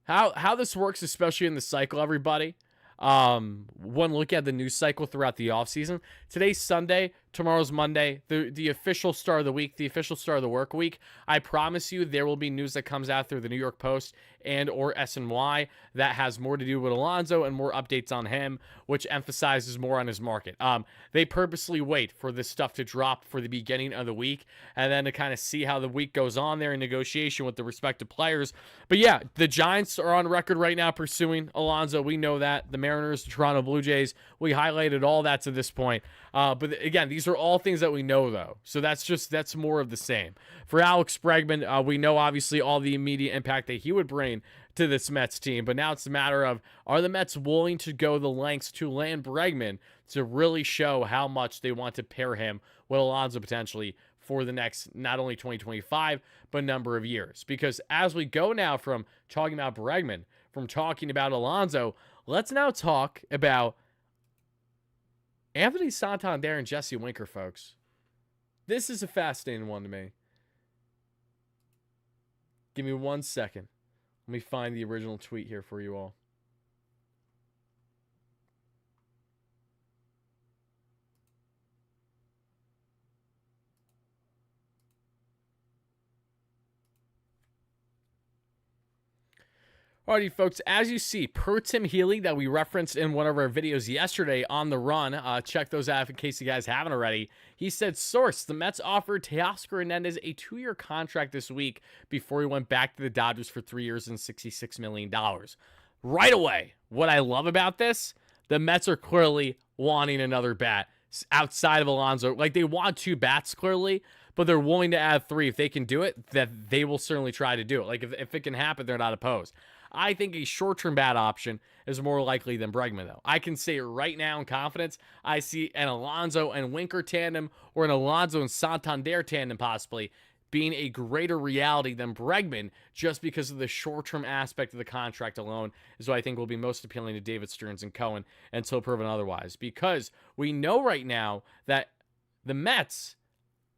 How this works, especially in the cycle, everybody. One look at the news cycle throughout the offseason. Today's Sunday, tomorrow's Monday, the official start of the week, the official start of the work week. I promise you there will be news that comes out through the New York Post and or SNY that has more to do with Alonso and more updates on him, which emphasizes more on his market. They purposely wait for this stuff to drop for the beginning of the week and then to kind of see how the week goes on there in negotiation with the respective players. But yeah, the Giants are on record right now pursuing Alonso. We know that. The Mariners, the Toronto Blue Jays, we highlighted all that to this point. But again, these are all things that we know, though. So that's more of the same. For Alex Bregman, we know obviously all the immediate impact that he would bring to this Mets team. But now it's a matter of, are the Mets willing to go the lengths to land Bregman to really show how much they want to pair him with Alonso potentially for the next, not only 2025, but number of years? Because as we go now from talking about Bregman, from talking about Alonso, let's now talk about Anthony Santander and Jesse Winker, folks. This is a fascinating one to me. Give me 1 second. Let me find the original tweet here for you all. Alrighty, folks, as you see, per Tim Healy that we referenced in one of our videos yesterday on the run, check those out in case you guys haven't already. He said, source, the Mets offered Teoscar Hernandez a 2-year contract this week before he went back to the Dodgers for 3 years and $66 million. Right away, what I love about this, the Mets are clearly wanting another bat outside of Alonso. Like, they want 2 bats, clearly, but they're willing to add 3. If they can do it, that they will certainly try to do it. Like, if it can happen, they're not opposed. I think a short-term bat option is more likely than Bregman, though. I can say right now in confidence, I see an Alonso and Winker tandem or an Alonso and Santander tandem possibly being a greater reality than Bregman just because of the short-term aspect of the contract alone is what I think will be most appealing to David Stearns and Cohen until proven otherwise. Because we know right now that the Mets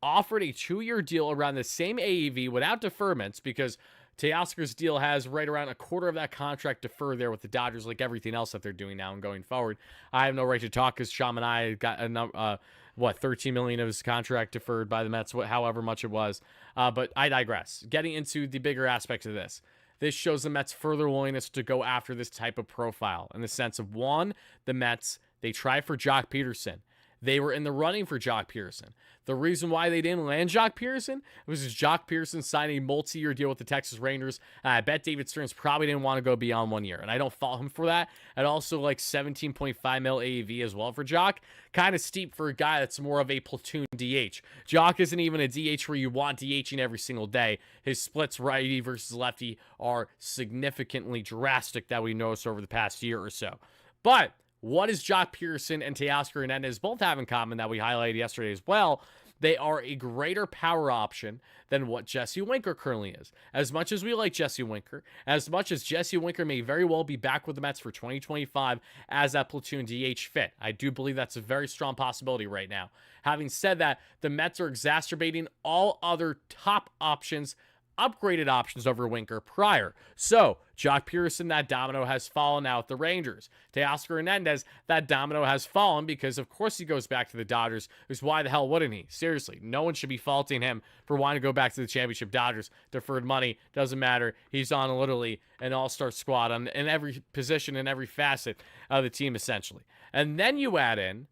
offered a 2-year deal around the same AAV without deferments because Teoscar's deal has right around a quarter of that contract deferred there with the Dodgers, like everything else that they're doing now and going forward. I have no right to talk because Sham and I got $13 million of his contract deferred by the Mets, however much it was. But I digress. Getting into the bigger aspects of this. this shows the Mets' further willingness to go after this type of profile in the sense of, one, the Mets, they tried for Jock Peterson. They were in the running for Jock Peterson. The reason why they didn't land Jock Peterson was because Jock Peterson signed a multi-year deal with the Texas Rangers. I bet David Stearns probably didn't want to go beyond 1 year, and I don't fault him for that. And also like 17.5 mil AAV as well for Jock. Kind of steep for a guy that's more of a platoon DH. Jock isn't even a DH where you want DHing every single day. His splits righty versus lefty are significantly drastic that we noticed over the past year or so. But what does Jock Peterson and Teoscar Hernandez both have in common that we highlighted yesterday as well? They are a greater power option than what Jesse Winker currently is. As much as we like Jesse Winker, as much as Jesse Winker may very well be back with the Mets for 2025 as that platoon DH fit, I do believe that's a very strong possibility right now. Having said that, the Mets are exacerbating all other top options, upgraded options over Winker prior. So, Jock Peterson, that domino has fallen out with the Rangers. Teoscar Hernandez, that domino has fallen because, of course, he goes back to the Dodgers. Because why the hell wouldn't he? Seriously, no one should be faulting him for wanting to go back to the championship Dodgers. Deferred money, doesn't matter. He's on literally an all-star squad in every position, in every facet of the team, essentially. And then you add in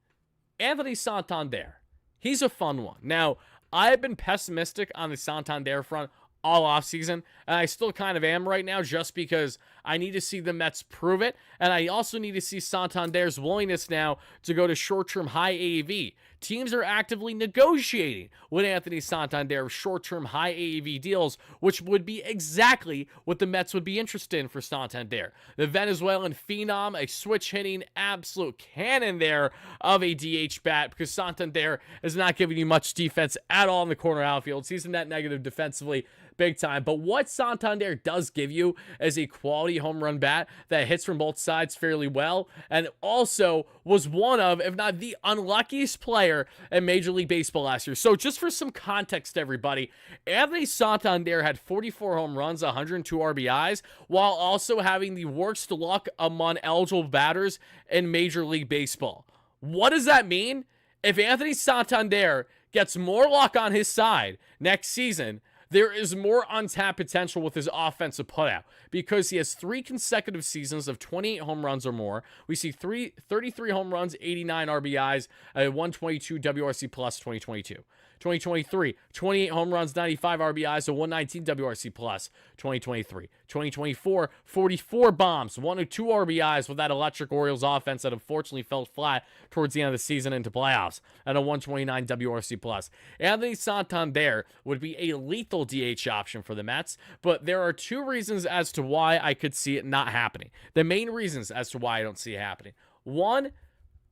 Anthony Santander. He's a fun one. Now, I have been pessimistic on the Santander front all offseason, and I still kind of am right now just because I need to see the Mets prove it, and I also need to see Santander's willingness now to go to short-term high AAV. Teams are actively negotiating with Anthony Santander short-term high AAV deals, which would be exactly what the Mets would be interested in for Santander. The Venezuelan phenom, a switch-hitting absolute cannon there of a DH bat, because Santander is not giving you much defense at all in the corner outfield. He's in that negative defensively big time. But what Santander does give you is a quality home run bat that hits from both sides fairly well, and also was one of, if not the unluckiest player in Major League Baseball last year. So just for some context, everybody, Anthony Santander had 44 home runs, 102 RBIs, while also having the worst luck among eligible batters in Major League Baseball. What does that mean? If Anthony Santander gets more luck on his side next season, there is more untapped potential with his offensive putout because he has 3 consecutive seasons of 28 home runs or more. We see 33 home runs, 89 RBIs, 122 WRC plus 2022. 2023, 28 home runs, 95 RBIs, a 119 WRC plus 2023. 2024, 44 bombs, 102 RBIs with that electric Orioles offense that unfortunately fell flat towards the end of the season into playoffs, and a 129 WRC plus. Anthony Santander would be a lethal DH option for the Mets, but there are 2 reasons as to why I could see it not happening. The main reasons as to why I don't see it happening. One,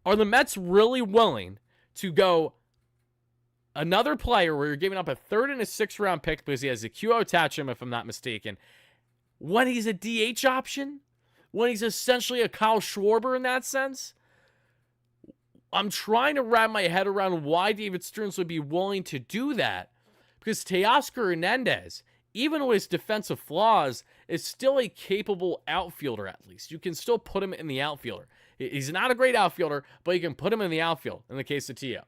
are the Mets really willing to go another player where you're giving up a 3rd and a 6th round pick because he has a QO attached to him, if I'm not mistaken, when he's a DH option? When he's essentially a Kyle Schwarber in that sense? I'm trying to wrap my head around why David Stearns would be willing to do that, because Teoscar Hernandez, even with his defensive flaws, is still a capable outfielder at least. You can still put him in the outfielder. He's not a great outfielder, but you can put him in the outfield in the case of Tio.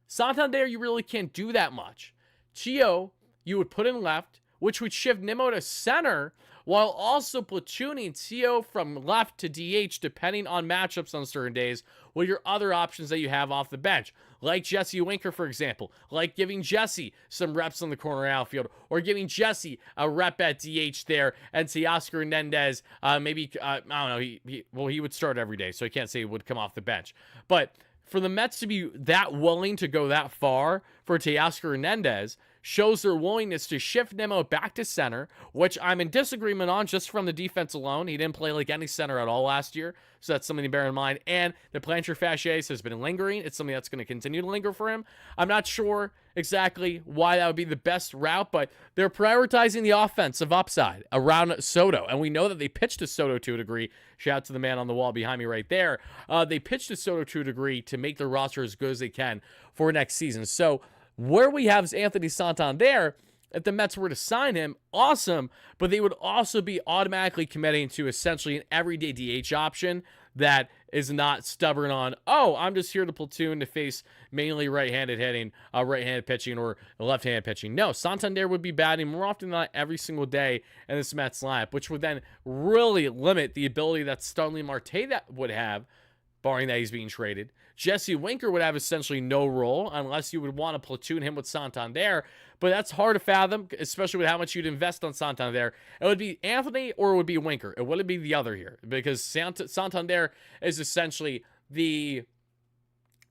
Santander, you really can't do that much. Tio, you would put in left, which would shift Nimmo to center, while also platooning Tio from left to DH, depending on matchups on certain days, with your other options that you have off the bench. Like Jesse Winker, for example. Like giving Jesse some reps on the corner outfield, or giving Jesse a rep at DH there, and Teoscar Hernandez, maybe, I don't know, he would start every day, so I can't say he would come off the bench. But for the Mets to be that willing to go that far for Teoscar Hernandez shows their willingness to shift Nimmo back to center, which I'm in disagreement on just from the defense alone. He didn't play like any center at all last year, so that's something to bear in mind. And the plantar fasciitis has been lingering. It's something that's going to continue to linger for him. I'm not sure exactly why that would be the best route, but they're prioritizing the offensive upside around Soto, and we know that they pitched to Soto to a degree. Shout out to the man on the wall behind me right there. They pitched to Soto to a degree to make their roster as good as they can for next season. So where we have is Anthony Santander. If the Mets were to sign him, awesome, but they would also be automatically committing to essentially an everyday DH option that is not stubborn on, oh, I'm just here to platoon to face mainly right-handed hitting, right-handed pitching, or left-handed pitching. No, Santander would be batting more often than not every single day in this Mets lineup, which would then really limit the ability that Starling Marte that would have, barring that he's being traded. Jesse Winker would have essentially no role unless you would want to platoon him with Santander, but that's hard to fathom, especially with how much you'd invest on Santander. It would be Anthony or it would be Winker. It wouldn't be the other here because Santander is essentially the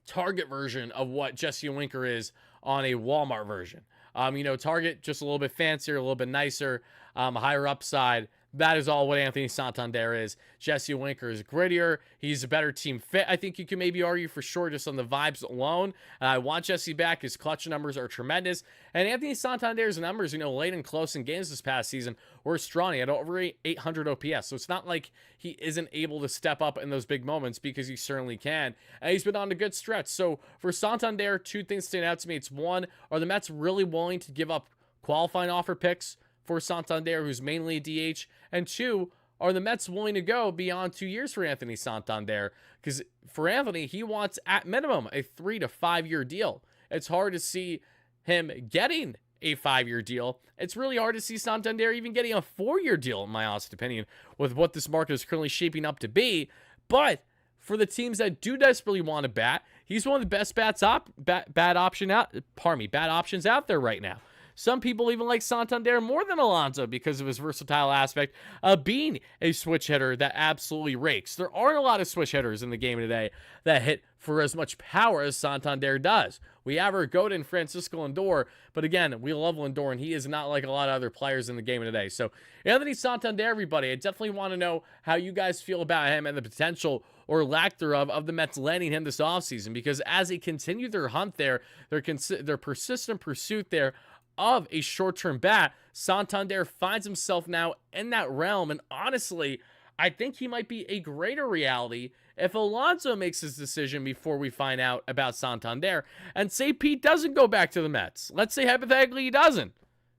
Target version of what Jesse Winker is on a Walmart version. Target just a little bit fancier, a little bit nicer, higher upside. That is all what Anthony Santander is. Jesse Winker is grittier. He's a better team fit. I think you can maybe argue for sure just on the vibes alone. I want Jesse back. His clutch numbers are tremendous. And Anthony Santander's numbers, late and close in games this past season were strong. He had over 800 OPS. So it's not like he isn't able to step up in those big moments because he certainly can. And he's been on a good stretch. So for Santander, two things stand out to me. It's one, are the Mets really willing to give up qualifying offer picks for Santander, who's mainly a DH? And two, are the Mets willing to go beyond 2 years for Anthony Santander? Because for Anthony, he wants at minimum a 3 to 5 year deal. It's hard to see him getting a 5-year deal. It's really hard to see Santander even getting a 4-year deal, in my honest opinion, with what this market is currently shaping up to be. But for the teams that do desperately want to bat, he's one of the best bat options out there right now. Some people even like Santander more than Alonso because of his versatile aspect of being a switch hitter that absolutely rakes. There aren't a lot of switch hitters in the game today that hit for as much power as Santander does. We have our goat in Francisco Lindor, but again, we love Lindor, and he is not like a lot of other players in the game today. So Anthony Santander, everybody, I definitely want to know how you guys feel about him and the potential or lack thereof of the Mets landing him this offseason, because as they continue their hunt there, their persistent pursuit there of a short-term bat, Santander finds himself now in that realm. And honestly, I think he might be a greater reality if Alonso makes his decision before we find out about Santander. And say Pete doesn't go back to the Mets. Let's say hypothetically he doesn't.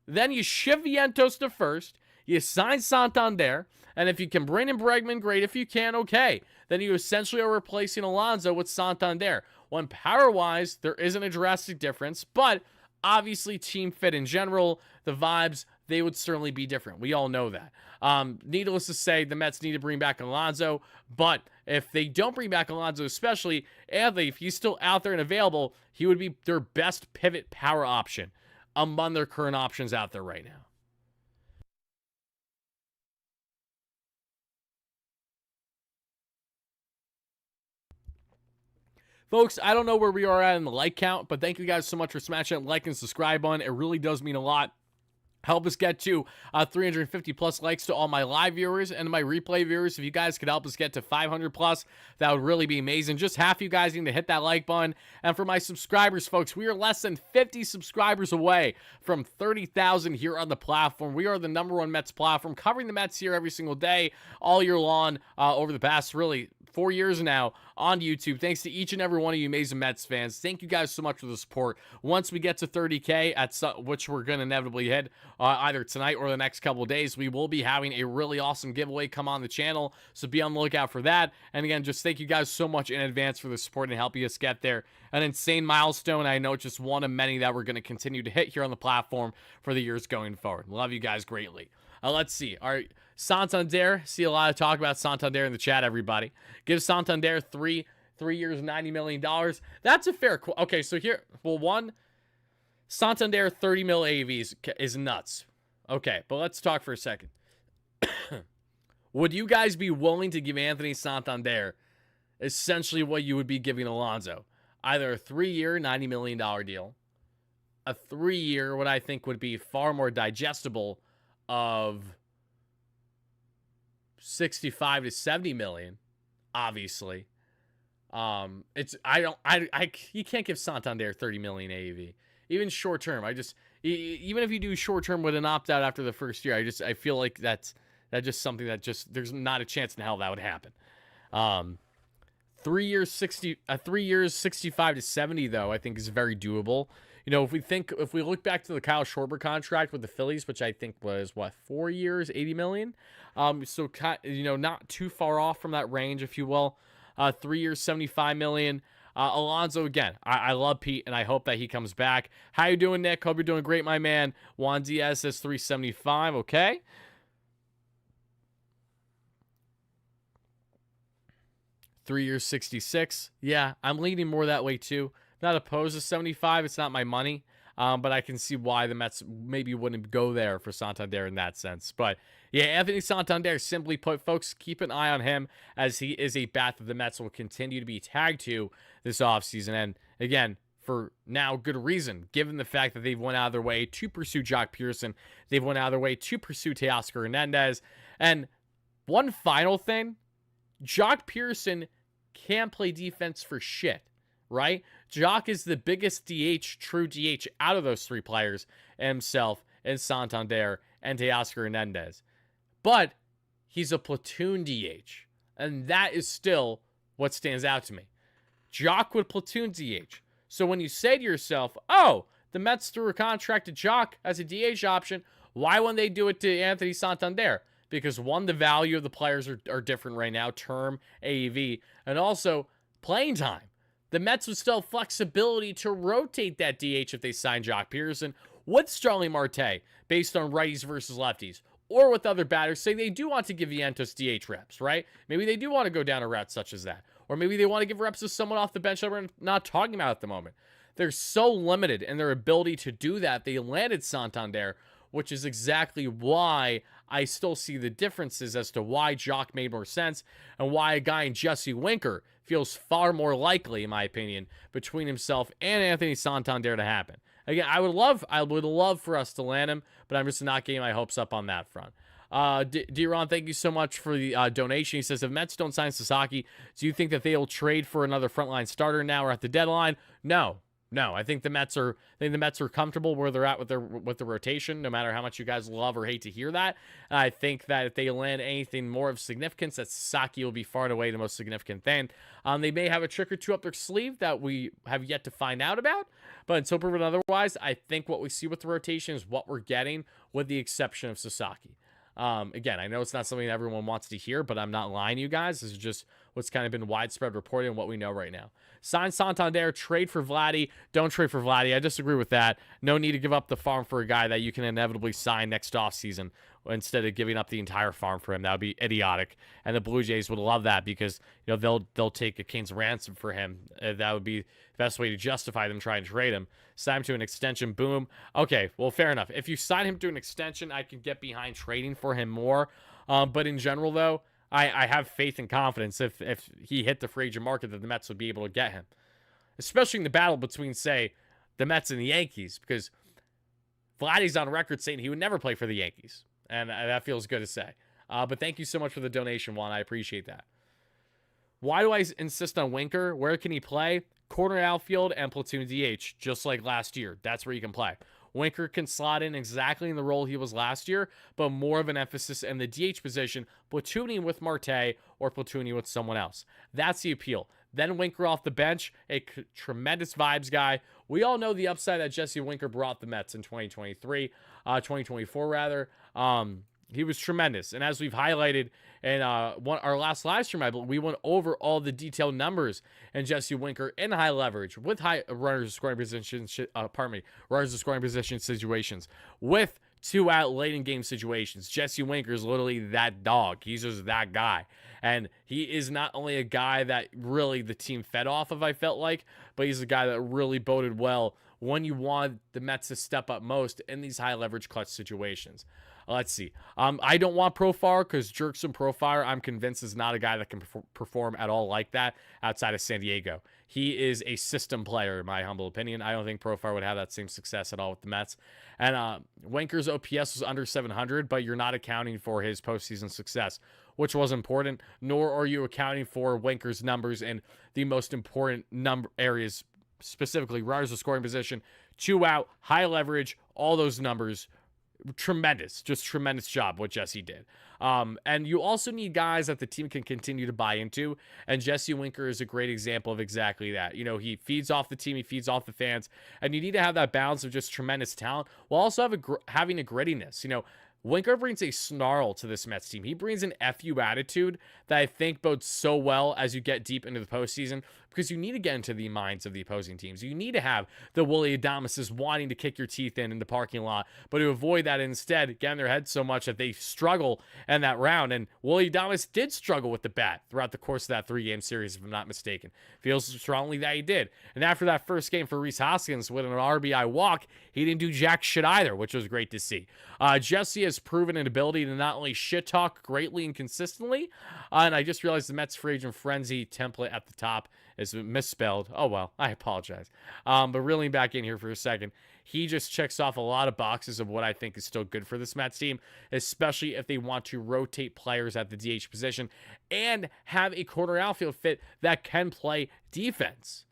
Then you shift Vientos to first. You sign Santander. And if you can bring in Bregman, great. If you can, okay. Then you essentially are replacing Alonso with Santander. When power-wise, there isn't a drastic difference, but obviously, team fit in general, the vibes, they would certainly be different. We all know that. Needless to say, the Mets need to bring back Alonso, but if they don't bring back Alonso, especially Anthony, if he's still out there and available, he would be their best pivot power option among their current options out there right now. Folks, I don't know where we are at in the like count, but thank you guys so much for smashing that like and subscribe button. It really does mean a lot. Help us get to 350 plus likes to all my live viewers and my replay viewers. If you guys could help us get to 500 plus, that would really be amazing. Just half you guys need to hit that like button. And for my subscribers, folks, we are less than 50 subscribers away from 30,000 here on the platform. We are the #1 Mets platform, covering the Mets here every single day, all year long, over the past, really, 4 years now on YouTube. Thanks to each and every one of you amazing Mets fans. Thank you guys so much for the support. Once we get to 30K, which we're going to inevitably hit either tonight or the next couple of days, we will be having a really awesome giveaway come on the channel. So be on the lookout for that. And again, just thank you guys so much in advance for the support and helping us get there. An insane milestone. I know just one of many that we're going to continue to hit here on the platform for the years going forward. Love you guys greatly. Let's see. All right, Santander. See a lot of talk about Santander in the chat, everybody. Give Santander three years, $90 million. That's a fair quote. Okay, so here, well, one, Santander 30 mil AAVs is nuts. Okay, but let's talk for a second. Would you guys be willing to give Anthony Santander essentially what you would be giving Alonso? Either a 3-year, $90 million deal, a 3-year, what I think would be far more digestible, of 65 to 70 million, obviously. You can't give Santander 30 million AAV, even short term. Even if you do short term with an opt out after the first year, I feel like that's just something that there's not a chance in hell that would happen. 3 years 65 to 70 though, I think is very doable. if we look back to the Kyle Schwarber contract with the Phillies, which I think was what, 4 years, 80 million. So not too far off from that range, if you will. 3 years, 75 million. Alonso, again, I love Pete, and I hope that he comes back. How you doing, Nick? Hope you're doing great, my man. Juan Diaz says 375. Okay. Three years, 66. Yeah, I'm leaning more that way too. Not opposed to 75. It's not my money. But I can see why the Mets maybe wouldn't go there for Santander in that sense. But yeah, Anthony Santander, simply put, folks, keep an eye on him, as he is a bat that the Mets will continue to be tagged to this offseason. And again, for now, good reason, given the fact that they've went out of their way to pursue Jock Pearson. They've went out of their way to pursue Teoscar Hernandez. And one final thing, Jock Pearson can't play defense for shit, right? Jock is the biggest DH, true DH, out of those three players, himself and Santander and Teoscar Hernandez. But he's a platoon DH, and that is still what stands out to me. Jock would platoon DH. So when you say to yourself, oh, the Mets threw a contract to Jock as a DH option, why wouldn't they do it to Anthony Santander? Because one, the value of the players are different right now, term, AAV, and also playing time. The Mets would still have flexibility to rotate that DH if they sign Jock Pearson with Starling Marte based on righties versus lefties, or with other batters. Say they do want to give Vientos DH reps, right? Maybe they do want to go down a route such as that. Or maybe they want to give reps to someone off the bench that we're not talking about at the moment. They're so limited in their ability to do that. They landed Santander, which is exactly why I still see the differences as to why Jock made more sense and why a guy in Jesse Winker feels far more likely, in my opinion, between himself and Anthony Santander to happen. Again, I would love for us to land him, but I'm just not getting my hopes up on that front. D-Ron, thank you so much for the donation. He says, if Mets don't sign Sasaki, do you think that they will trade for another frontline starter now or at the deadline? No, I think the Mets are comfortable where they're at with the rotation, no matter how much you guys love or hate to hear that. I think that if they land anything more of significance, that Sasaki will be far and away the most significant thing. They may have a trick or two up their sleeve that we have yet to find out about, but until proven otherwise, I think what we see with the rotation is what we're getting, with the exception of Sasaki. Again, I know it's not something that everyone wants to hear, but I'm not lying to you guys. This is just what's kind of been widespread reporting and what we know right now. Sign Santander, trade for Vladdy. Don't trade for Vladdy. I disagree with that. No need to give up the farm for a guy that you can inevitably sign next offseason instead of giving up the entire farm for him. That would be idiotic. And the Blue Jays would love that because they'll take a king's ransom for him. That would be the best way to justify them trying to trade him. Sign him to an extension. Boom. Okay, well, fair enough. If you sign him to an extension, I can get behind trading for him more. But in general, though, I have faith and confidence if he hit the free agent market that the Mets would be able to get him. Especially in the battle between, say, the Mets and the Yankees, because Vladdy's on record saying he would never play for the Yankees. And that feels good to say. But thank you so much for the donation, Juan. I appreciate that. Why do I insist on Winker? Where can he play? Corner outfield and platoon DH, just like last year. That's where you can play. Winker can slot in exactly in the role he was last year, but more of an emphasis in the DH position, platooning with Marte or platooning with someone else. That's the appeal. Then Winker off the bench, a tremendous vibes guy. We all know the upside that Jesse Winker brought the Mets in 2024 rather. He was tremendous. And as we've highlighted in our last live stream, we went over all the detailed numbers in Jesse Winker in high leverage with high runners of scoring position, runners of scoring position situations with 2-out late in game situations. Jesse Winker is literally that dog. He's just that guy. And he is not only a guy that really the team fed off of, I felt like, but he's a guy that really boded well when you want the Mets to step up most in these high leverage clutch situations. Let's see. I don't want Profar because Jerkson Profar, I'm convinced, is not a guy that can perform at all like that outside of San Diego. He is a system player, in my humble opinion. I don't think Profar would have that same success at all with the Mets. And Winker's OPS was under 700, but you're not accounting for his postseason success, which was important, nor are you accounting for Winker's numbers in the most important areas, specifically runners of scoring position, 2-out, high leverage, all those numbers tremendous, just tremendous job what Jesse did. And you also need guys that the team can continue to buy into, and Jesse Winker is a great example of exactly that. You know, he feeds off the team, he feeds off the fans, and you need to have that balance of just tremendous talent while also having a grittiness. You know, Winker brings a snarl to this Mets team. He brings an FU attitude that I think bodes so well as you get deep into the postseason, because you need to get into the minds of the opposing teams. You need to have the Willy Adameses wanting to kick your teeth in the parking lot, but to avoid that, instead get in their head so much that they struggle in that round. And Willy Adames did struggle with the bat throughout the course of that 3-game series, if I'm not mistaken. Feels strongly that he did. And after that first game for Rhys Hoskins with an RBI walk, he didn't do jack shit either, which was great to see. Jesse has proven an ability to not only shit talk greatly and consistently, and I just realized the Mets free agent frenzy template at the top is misspelled. Oh well, I apologize. But reeling back in here for a second, he just checks off a lot of boxes of what I think is still good for this Mets team, especially if they want to rotate players at the DH position and have a corner outfield fit that can play defense.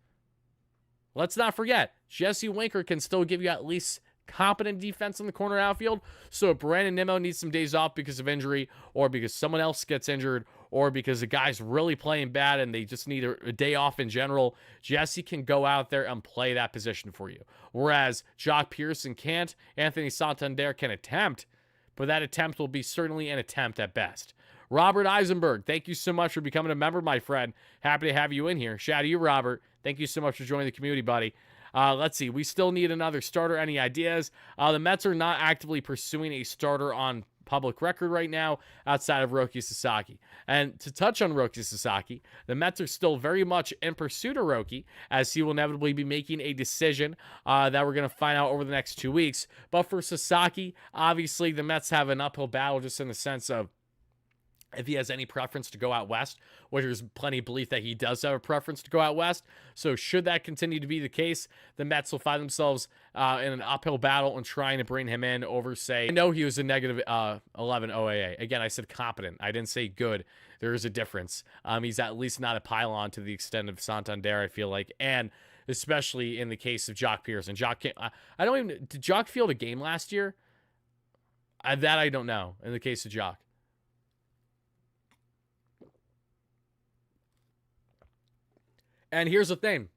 Let's not forget, Jesse Winker can still give you at least competent defense in the corner outfield. So if Brandon Nimmo needs some days off because of injury, or because someone else gets injured, or because the guy's really playing bad and they just need a day off in general, Jesse can go out there and play that position for you. Whereas Jock Pearson can't, Anthony Santander can attempt, but that attempt will be certainly an attempt at best. Robert Eisenberg, thank you so much for becoming a member, my friend. Happy to have you in here. Shout out to you, Robert. Thank you so much for joining the community, buddy. Let's see. We still need another starter. Any ideas? The Mets are not actively pursuing a starter on public record right now outside of Roki Sasaki. And to touch on Roki Sasaki, the Mets are still very much in pursuit of Roki, as he will inevitably be making a decision that we're going to find out over the next 2 weeks. But for Sasaki, obviously the Mets have an uphill battle, just in the sense of if he has any preference to go out west, which there's plenty of belief that he does have a preference to go out west. So should that continue to be the case, the Mets will find themselves in an uphill battle and trying to bring him in over, say, I know he was a negative 11 OAA. Again, I said competent. I didn't say good. There is a difference. He's at least not a pylon to the extent of Santander, I feel like. And especially in the case of Jock Pearson. Did Jock field a game last year? That I don't know in the case of Jock. And here's the thing,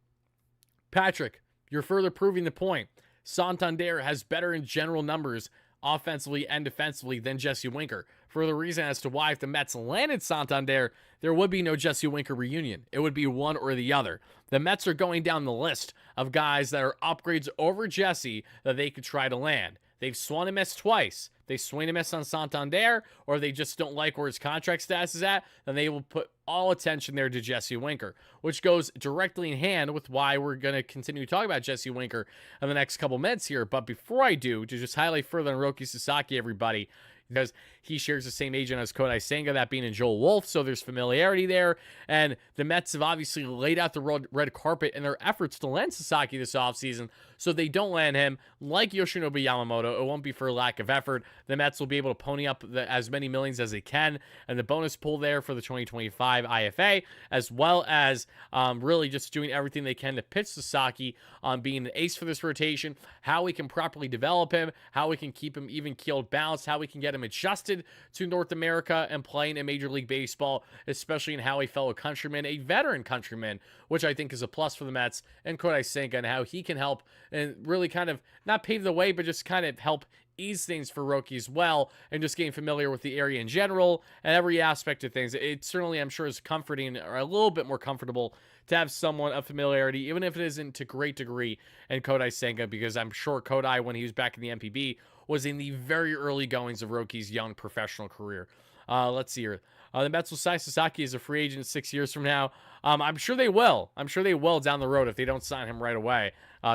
Patrick, you're further proving the point. Santander has better in general numbers offensively and defensively than Jesse Winker, for the reason as to why if the Mets landed Santander, there would be no Jesse Winker reunion. It would be one or the other. The Mets are going down the list of guys that are upgrades over Jesse that they could try to land. They've swung and missed twice. They swing and miss on Santander, or they just don't like where his contract status is at, then they will put all attention there to Jesse Winker, which goes directly in hand with why we're going to continue to talk about Jesse Winker in the next couple minutes here. But before I do, to just highlight further on Roki Sasaki, everybody, because he shares the same agent as Kodai Senga, that being in Joel Wolfe, so there's familiarity there. And the Mets have obviously laid out the red carpet in their efforts to land Sasaki this offseason, so they don't land him. Like Yoshinobu Yamamoto, it won't be for lack of effort. The Mets will be able to pony up as many millions as they can, and the bonus pool there for the 2025 IFA, as well as really just doing everything they can to pitch Sasaki on being an ace for this rotation, how we can properly develop him, how we can keep him even-keeled, balanced, how we can get him adjusted to North America and playing in Major League Baseball, especially in how a fellow countryman, a veteran countryman, which I think is a plus for the Mets, and Kodai Senga, and how he can help and really kind of not pave the way, but just kind of help ease things for Roki as well, and just getting familiar with the area in general and every aspect of things. It certainly, I'm sure, is comforting, or a little bit more comfortable, to have someone of familiarity, even if it isn't to great degree, in Kodai Senga, because I'm sure Kodai, when he was back in the MPB, was in the very early goings of Roki's young professional career. Let's see here. The Mets will sign Sasaki as a free agent 6 years from now. I'm sure they will. I'm sure they will down the road if they don't sign him right away,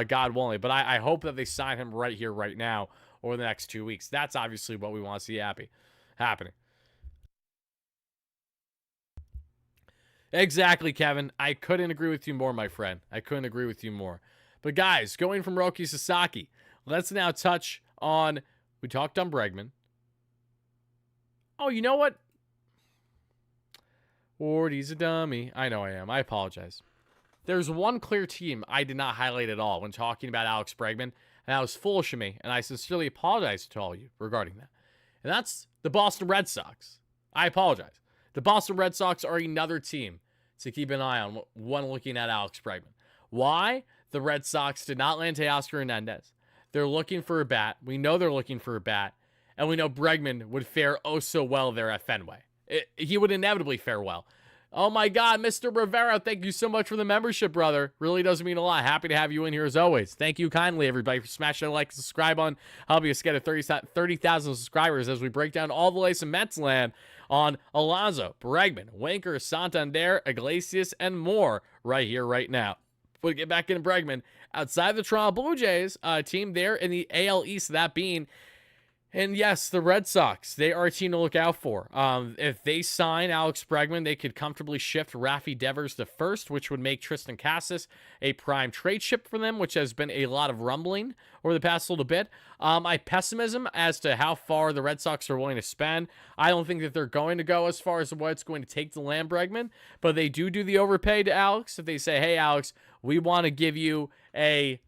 God willing. But I hope that they sign him right here, right now, over the next 2 weeks. That's obviously what we want to see happening. Exactly, Kevin. I couldn't agree with you more, my friend. I couldn't agree with you more. But guys, going from Roki Sasaki, let's now touch on, we talked on Bregman. Oh, you know what? Wardy's a dummy. I know I am. I apologize. There's one clear team I did not highlight at all when talking about Alex Bregman, And that was foolish of me, and I sincerely apologize to all you regarding that. And that's the Boston Red Sox. I apologize. The Boston Red Sox are another team to keep an eye on when looking at Alex Bregman. Why? The Red Sox did not land Teoscar Hernandez. They're looking for a bat. We know they're looking for a bat. And we know Bregman would fare oh so well there at Fenway. He would inevitably fare well. Oh my God, Mr. Rivera, thank you so much for the membership, brother. Really does mean a lot. Happy to have you in here as always. Thank you kindly, everybody, for smashing that like and subscribe on. Help us get to 30,000 subscribers as we break down all the latest in Mets land on Alonso, Bregman, Winker, Santander, Iglesias, and more right here, right now. We'll get back into Bregman. Outside the Toronto Blue Jays, team there in the AL East, that being... And yes, the Red Sox, they are a team to look out for. If they sign Alex Bregman, they could comfortably shift Rafi Devers to first, which would make Tristan Casas a prime trade chip for them, which has been a lot of rumbling over the past little bit. My pessimism as to how far the Red Sox are willing to spend, I don't think that they're going to go as far as what it's going to take to land Bregman, but they do the overpay to Alex. If they say, hey, Alex, we want to give you a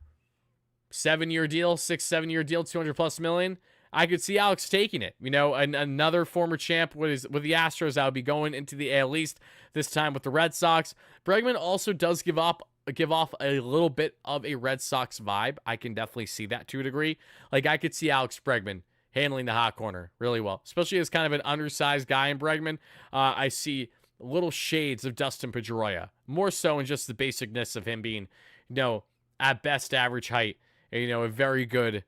7-year deal, 6-7-year deal, $200+ million, I could see Alex taking it. You know, another former champ with the Astros, I would be going into the AL East, this time with the Red Sox. Bregman also does give off a little bit of a Red Sox vibe. I can definitely see that to a degree. Like, I could see Alex Bregman handling the hot corner really well, especially as kind of an undersized guy in Bregman. I see little shades of Dustin Pedroia, more so in just the basicness of him being, you know, at best average height, and, you know, a very good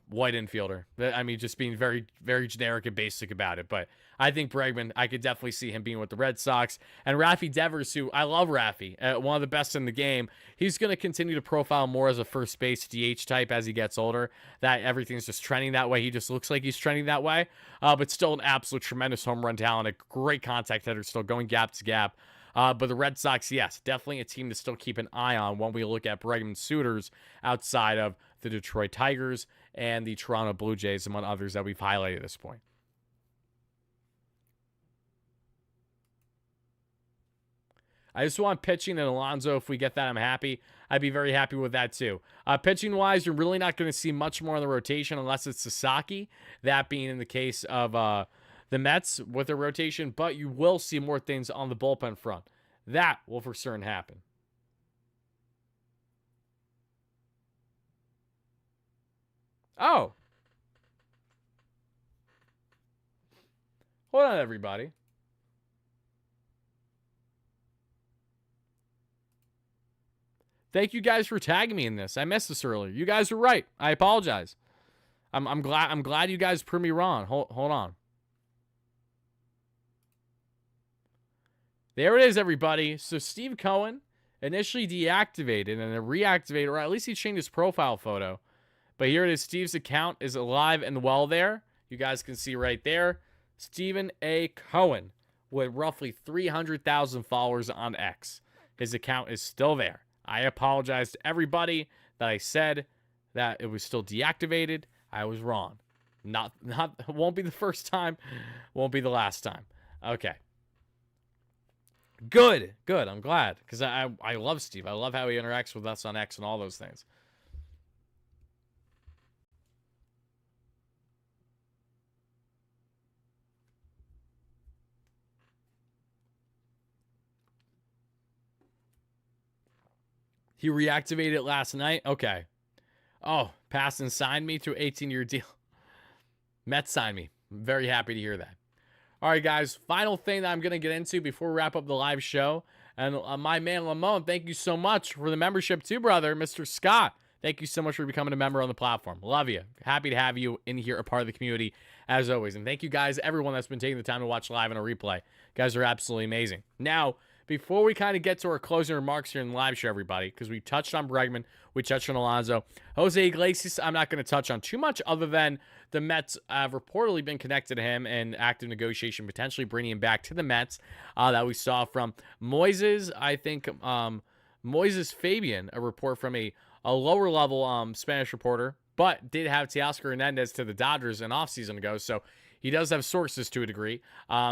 white infielder. I mean, just being very, very generic and basic about it. But I think Bregman, I could definitely see him being with the Red Sox. And Rafi Devers, who I love Rafi, one of the best in the game, he's going to continue to profile more as a first base DH type as he gets older. That everything's just trending that way. He just looks like he's trending that way. But still an absolute tremendous home run talent, a great contact hitter, still going gap to gap. But the Red Sox, yes, definitely a team to still keep an eye on when we look at Bregman suitors outside of the Detroit Tigers and the Toronto Blue Jays, among others that we've highlighted at this point. I just want pitching and Alonso. If we get that, I'm happy. I'd be very happy with that too. Pitching-wise, you're really not going to see much more in the rotation unless it's Sasaki, that being in the case of the Mets with their rotation, but you will see more things on the bullpen front. That will for certain happen. Oh. Hold on, everybody. Thank you guys for tagging me in this. I missed this earlier. You guys were right. I apologize. I'm glad you guys proved me wrong. Hold on. There it is, everybody. So Steve Cohen initially deactivated and then reactivated, or at least he changed his profile photo. But here it is. Steve's account is alive and well there. You guys can see right there. Stephen A. Cohen with roughly 300,000 followers on X. His account is still there. I apologize to everybody that I said that it was still deactivated. I was wrong. Won't be the first time. Won't be the last time. Okay. Good. I'm glad, because I love Steve. I love how he interacts with us on X and all those things. He reactivated it last night? Okay. Oh, passed and signed me to an 18-year deal. Mets signed me. I'm very happy to hear that. All right, guys. Final thing that I'm going to get into before we wrap up the live show. And my man, Lamone, thank you so much for the membership too, brother. Mr. Scott, thank you so much for becoming a member on the platform. Love you. Happy to have you in here, a part of the community, as always. And thank you, guys, everyone that's been taking the time to watch live and a replay. You guys are absolutely amazing. Now, before we kind of get to our closing remarks here in the live show, everybody, because we touched on Bregman, we touched on Alonso. Jose Iglesias, I'm not going to touch on too much other than the Mets have reportedly been connected to him in active negotiation, potentially bringing him back to the Mets, that we saw from Moises, I think, Moises Fabian, a report from a lower level Spanish reporter, but did have Teoscar Hernandez to the Dodgers an offseason ago, so he does have sources to a degree.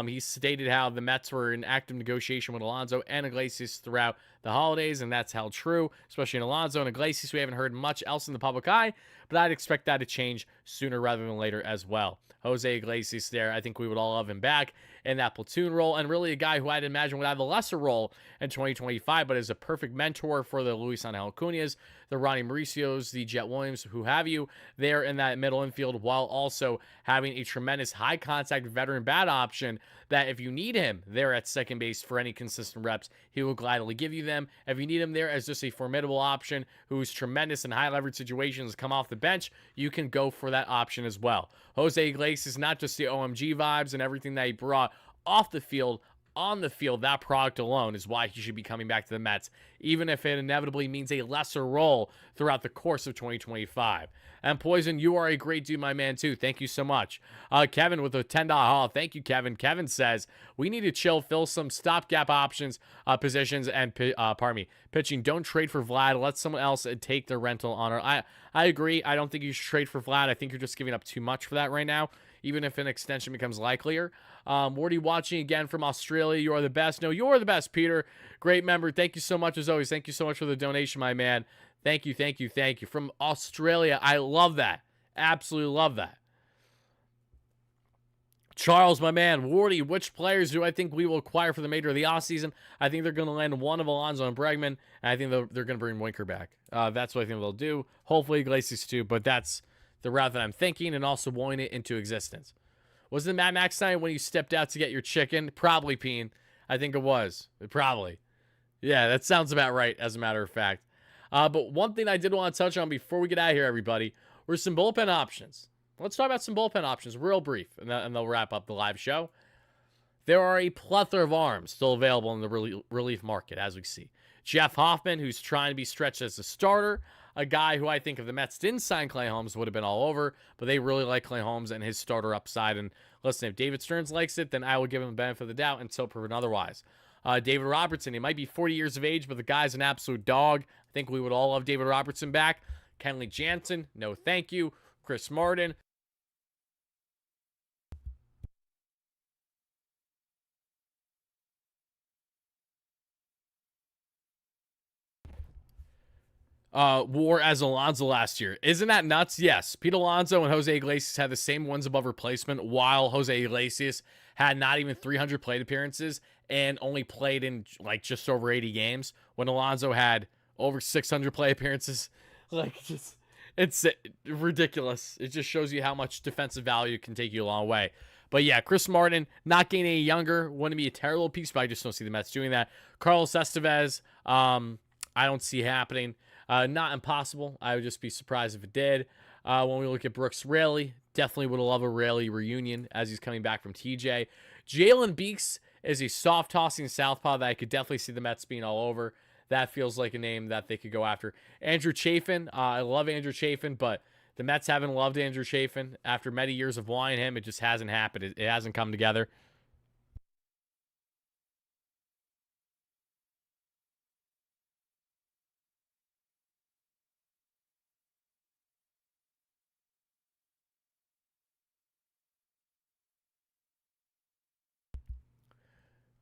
He stated how the Mets were in active negotiation with Alonso and Iglesias throughout the holidays, and that's held true, especially in Alonso and Iglesias. We haven't heard much else in the public eye, but I'd expect that to change sooner rather than later as well. Jose Iglesias there, I think we would all love him back in that platoon role, and really a guy who I'd imagine would have a lesser role in 2025, but is a perfect mentor for the Luis Angel Acuñas, the Ronnie Mauricios, the Jet Williams, who have you there in that middle infield, while also having a tremendous high contact veteran bat option that if you need him there at second base for any consistent reps, he will gladly give you them. If you need him there as just a formidable option who's tremendous in high leverage situations, come off the bench, you can go for that option as well. Jose Iglesias, not just the OMG vibes and everything that he brought off the field, on the field, that product alone is why he should be coming back to the Mets, even if it inevitably means a lesser role throughout the course of 2025. And Poison, you are a great dude, my man, too. Thank you so much. Kevin with a $10 haul. Thank you, Kevin. Kevin says, we need to chill, fill some stopgap options, positions, and, pitching. Don't trade for Vlad. Let someone else take the rental honor. I agree. I don't think you should trade for Vlad. I think you're just giving up too much for that right now, even if an extension becomes likelier. Wardy watching again from Australia. You are the best. No, you're the best, Peter. Great member. Thank you so much as always. Thank you so much for the donation, my man. Thank you, thank you, thank you. From Australia. I love that. Absolutely love that. Charles, my man. Wardy, which players do I think we will acquire for the major of the offseason? I think they're going to land one of Alonso and Bregman, and I think they're going to bring Winker back. That's what I think they'll do. Hopefully Iglesias too, but that's the route that I'm thinking and also willing it into existence. Was it Mad Max night when you stepped out to get your chicken? Probably, Peen. I think it was. Probably. Yeah, that sounds about right, as a matter of fact. But one thing I did want to touch on before we get out of here, everybody, were some bullpen options. Let's talk about some bullpen options real brief, and they'll wrap up the live show. There are a plethora of arms still available in the relief market, as we see. Jeff Hoffman, who's trying to be stretched as a starter, a guy who I think if the Mets didn't sign Clay Holmes would have been all over, but they really like Clay Holmes and his starter upside. And listen, if David Stearns likes it, then I will give him the benefit of the doubt until proven otherwise. David Robertson, he might be 40 years of age, but the guy's an absolute dog. I think we would all love David Robertson back. Kenley Jansen, no thank you. Chris Martin. War as Alonso last year. Isn't that nuts? Yes. Pete Alonso and Jose Iglesias had the same wins above replacement, while Jose Iglesias had not even 300 plate appearances and only played in like just over 80 games, when Alonso had over 600 play appearances. Like, just, it's ridiculous. It just shows you how much defensive value can take you a long way. But yeah, Chris Martin, not getting any younger, wouldn't be a terrible piece, but I just don't see the Mets doing that. Carlos Estevez, I don't see happening. Not impossible. I would just be surprised if it did. When we look at Brooks Raley, definitely would love a Raley reunion as he's coming back from TJ. Jalen Beeks is a soft-tossing southpaw that I could definitely see the Mets being all over. That feels like a name that they could go after. Andrew Chafin, I love Andrew Chafin, but the Mets haven't loved Andrew Chafin. After many years of wanting him, it just hasn't happened. It hasn't come together.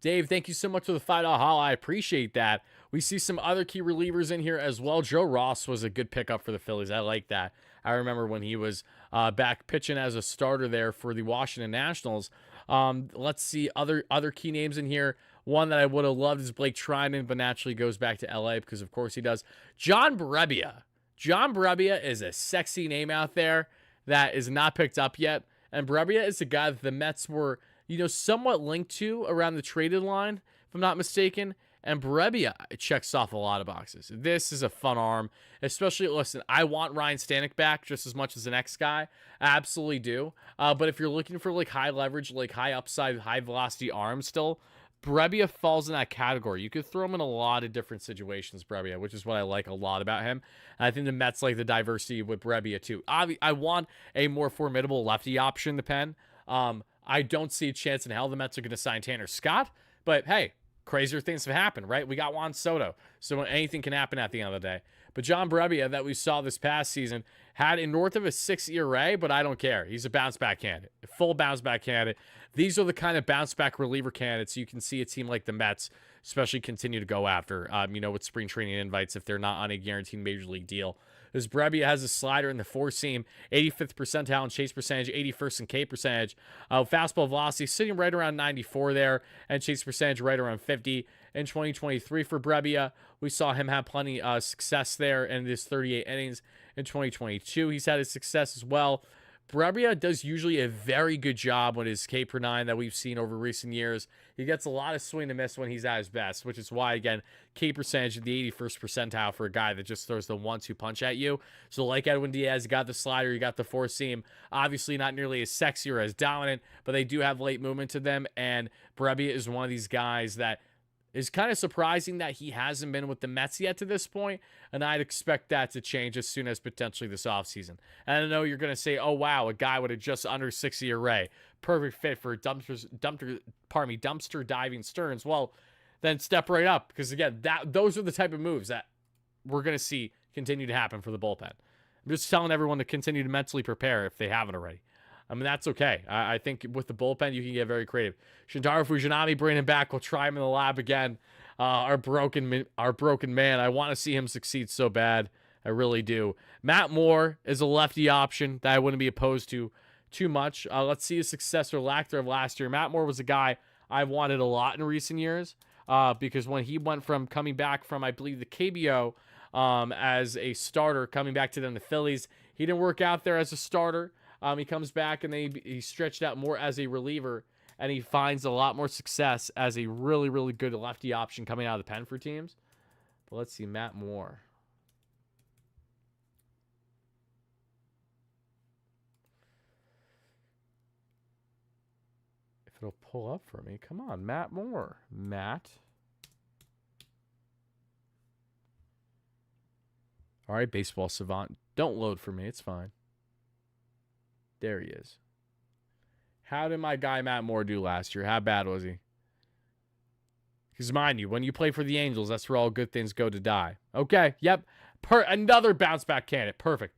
Dave, thank you so much for the $5 haul. I appreciate that. We see some other key relievers in here as well. Joe Ross was a good pickup for the Phillies. I like that. I remember when he was back pitching as a starter there for the Washington Nationals. Let's see other key names in here. One that I would have loved is Blake Trinan, but naturally goes back to LA because, of course, he does. John Brebbia. John Brebbia is a sexy name out there that is not picked up yet. And Brebbia is a guy that the Mets were, somewhat linked to around the traded line, if I'm not mistaken. And Brebbia checks off a lot of boxes. This is a fun arm, especially, listen, I want Ryan Stanek back just as much as the next guy. I absolutely do. But if you're looking for like high leverage, like high upside, high velocity arms still, Brebbia falls in that category. You could throw him in a lot of different situations, Brebbia, which is what I like a lot about him. And I think the Mets like the diversity with Brebbia too. I want a more formidable lefty option in the pen. I don't see a chance in hell the Mets are going to sign Tanner Scott, but hey, crazier things have happened, right? We got Juan Soto, so anything can happen at the end of the day. But John Brebbia that we saw this past season had a north of a 6 ERA, but I don't care. He's a bounce back candidate, a full bounce back candidate. These are the kind of bounce back reliever candidates you can see a team like the Mets especially continue to go after, with spring training invites if they're not on a guaranteed major league deal. As Brebbia has a slider in the four seam, 85th percentile in chase percentage, 81st in K percentage. Fastball velocity sitting right around 94 there, and chase percentage right around 50. In 2023 for Brebbia, we saw him have plenty of success there in his 38 innings. In 2022, he's had his success as well. Brebbia does usually a very good job with his K per 9 that we've seen over recent years. He gets a lot of swing and miss when he's at his best, which is why, again, K percentage at the 81st percentile for a guy that just throws the 1-2 punch at you. So like Edwin Diaz, you got the slider, you got the four seam. Obviously not nearly as sexy or as dominant, but they do have late movement to them, and Brebbia is one of these guys that is kind of surprising that he hasn't been with the Mets yet to this point, and I'd expect that to change as soon as potentially this offseason. And I know you're going to say, oh, wow, a guy with a just under 6 ERA, perfect fit for dumpster diving Stearns. Well, then step right up, because, again, those are the type of moves that we're going to see continue to happen for the bullpen. I'm just telling everyone to continue to mentally prepare if they haven't already. I mean, that's okay. I think with the bullpen, you can get very creative. Shintaro Fujinami, bring him back. We'll try him in the lab again. Our broken man. I want to see him succeed so bad. I really do. Matt Moore is a lefty option that I wouldn't be opposed to too much. Let's see his success or lack thereof last year. Matt Moore was a guy I wanted a lot in recent years because when he went from coming back from, I believe, the KBO as a starter, coming back to them, the Phillies, he didn't work out there as a starter. He comes back and then he stretched out more as a reliever, and he finds a lot more success as a really, really good lefty option coming out of the pen for teams. But let's see, Matt Moore. If it'll pull up for me, come on, Matt Moore. Matt. All right, Baseball Savant. Don't load for me. It's fine. There he is. How did my guy Matt Moore do last year? How bad was he? Because mind you, when you play for the Angels, that's where all good things go to die. Okay, yep. Another bounce back candidate. Perfect.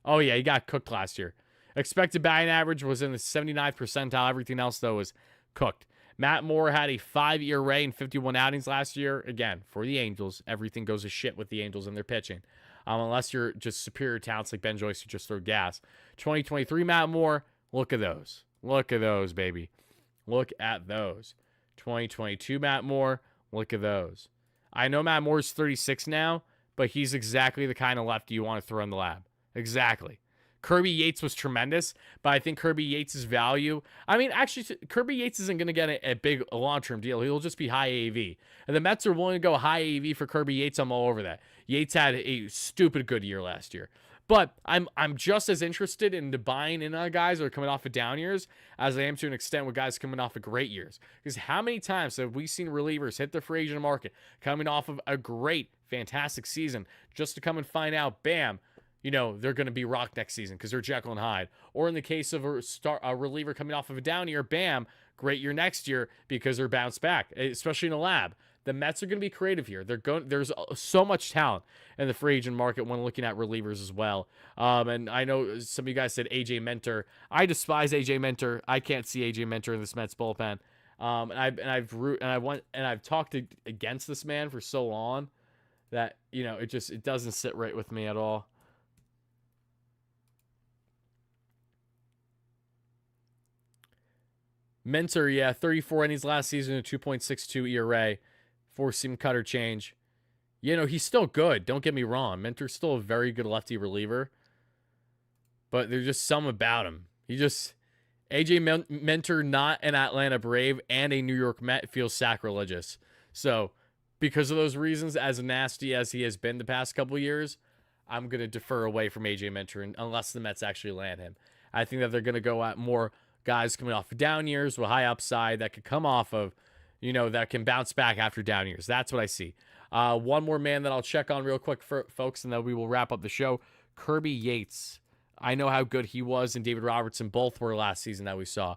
Oh, yeah, he got cooked last year. Expected batting average was in the 79th percentile. Everything else, though, was cooked. Matt Moore had a 5 ERA in 51 outings last year. Again, for the Angels, everything goes to shit with the Angels and their pitching. Unless you're just superior talents like Ben Joyce who just throw gas. 2023 Matt Moore, look at those. Look at those, baby. Look at those. 2022 Matt Moore, look at those. I know Matt Moore's 36 now, but he's exactly the kind of lefty you want to throw in the lab. Exactly. Kirby Yates was tremendous, but I think Kirby Yates' value... I mean, actually, Kirby Yates isn't going to get a long-term deal. He'll just be high AAV. And the Mets are willing to go high AAV for Kirby Yates. I'm all over that. Yates had a stupid good year last year. But I'm just as interested in buying in on guys that are coming off of down years as I am to an extent with guys coming off of great years. Because how many times have we seen relievers hit the free agent market coming off of a great, fantastic season just to come and find out, bam, they're going to be rocked next season because they're Jekyll and Hyde. Or in the case of a reliever coming off of a down year, bam, great year next year because they're bounced back, especially in a lab. The Mets are going to be creative here. There's so much talent in the free agent market when looking at relievers as well. And I know some of you guys said AJ Minter. I despise AJ Minter. I can't see AJ Minter in this Mets bullpen. I've talked against this man for so long that it doesn't sit right with me at all. Minter, 34 innings last season, a 2.62 ERA, four-seam cutter change. He's still good. Don't get me wrong. Minter's still a very good lefty reliever. But there's just some about him. AJ Minter, not an Atlanta Brave and a New York Met, feels sacrilegious. So, because of those reasons, as nasty as he has been the past couple of years, I'm going to defer away from AJ Minter unless the Mets actually land him. I think that they're going to go at more guys coming off of down years with high upside that could come off of, that can bounce back after down years. That's what I see. One more man that I'll check on real quick, folks, and then we will wrap up the show. Kirby Yates. I know how good he was and David Robertson both were last season that we saw.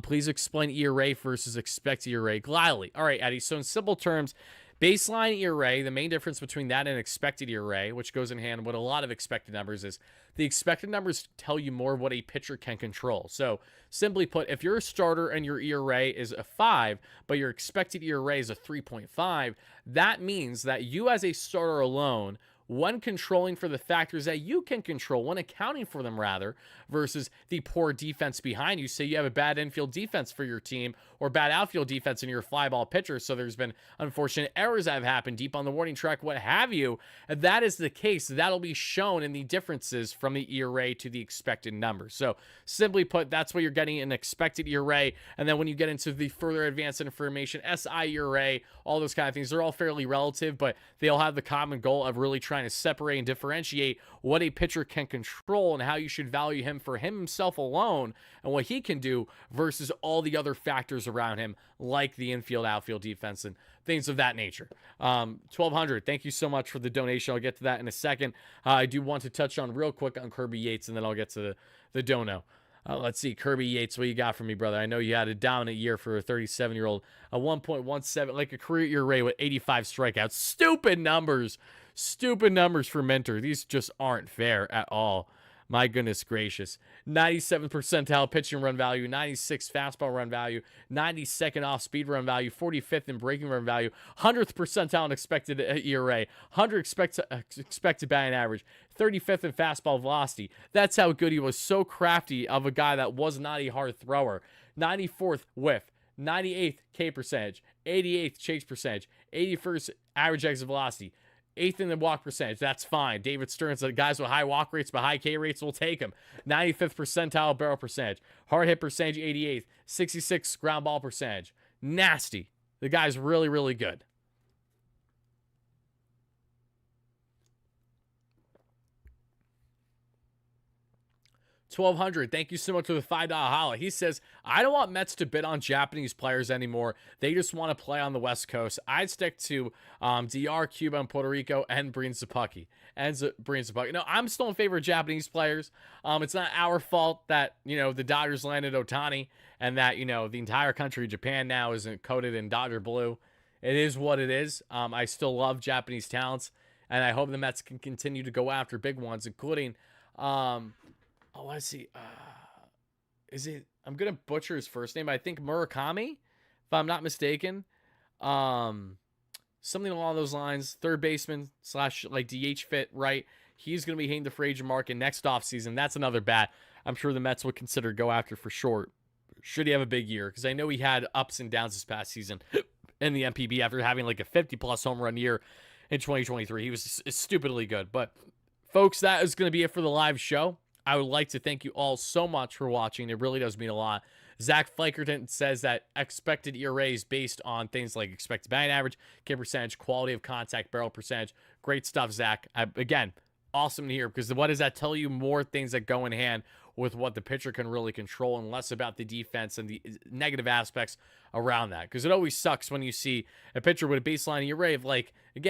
Please explain ERA versus expected ERA. Gladly. All right, Eddie. So in simple terms, Baseline ERA, the main difference between that and expected ERA, which goes in hand with a lot of expected numbers, is the expected numbers tell you more of what a pitcher can control. So simply put, if you're a starter and your ERA is a 5, but your expected ERA is a 3.5, that means that you as a starter alone, when controlling for the factors that you can control, when accounting for them rather, versus the poor defense behind you. Say you have a bad infield defense for your team or bad outfield defense and you're a fly ball pitcher, so there's been unfortunate errors that have happened deep on the warning track, what have you. If that is the case, that'll be shown in the differences from the ERA to the expected numbers. So simply put, that's what you're getting, an expected ERA. And then when you get into the further advanced information, SI ERA, all those kind of things, they're all fairly relative, but they all have the common goal of really trying to separate and differentiate what a pitcher can control and how you should value him for himself alone and what he can do versus all the other factors around him, like the infield, outfield defense, and things of that nature. 1200, thank you so much for the donation. I'll get to that in a second. I do want to touch on real quick on Kirby Yates, and then I'll get to the dono. Let's see, Kirby Yates, what you got for me, brother? I know you had a dominant year for a 37-year-old. A 1.17, like a career ERA with 85 strikeouts. Stupid numbers. Stupid numbers for Minter. These just aren't fair at all. My goodness gracious. 97th percentile pitching run value, 96th fastball run value, 92nd off-speed run value, 45th in breaking run value, 100th percentile in expected ERA, 100 expected batting average, 35th in fastball velocity. That's how good he was. So crafty of a guy that was not a hard thrower. 94th whiff, 98th K percentage, 88th chase percentage, 81st average exit velocity, 8th in the walk percentage. That's fine. David Stearns, guys with high walk rates but high K rates will take him. 95th percentile barrel percentage. Hard hit percentage, 88th. 66th ground ball percentage. Nasty. The guy's really, really good. $1,200. Thank you so much for the $5 holla. He says, I don't want Mets to bid on Japanese players anymore. They just want to play on the West Coast. I'd stick to DR, Cuba, and Puerto Rico, and Sasaki. No, I'm still in favor of Japanese players. It's not our fault that, the Dodgers landed Ohtani and that, the entire country of Japan now isn't coated in Dodger blue. It is what it is. I still love Japanese talents, and I hope the Mets can continue to go after big ones, including... let's see. I'm going to butcher his first name. I think Murakami, if I'm not mistaken. Something along those lines. Third baseman / DH fit, right? He's going to be hitting the free agent market next offseason. That's another bat I'm sure the Mets would consider go after for short. Should he have a big year? Because I know he had ups and downs this past season in the MPB after having like a 50-plus home run year in 2023. He was stupidly good. But, folks, that is going to be it for the live show. I would like to thank you all so much for watching. It really does mean a lot. Zach Fleikerton says that expected ERA is based on things like expected batting average, K percentage, quality of contact, barrel percentage. Great stuff, Zach. Again, awesome to hear, because what does that tell you? More things that go in hand with what the pitcher can really control and less about the defense and the negative aspects around that. Because it always sucks when you see a pitcher with a baseline ERA of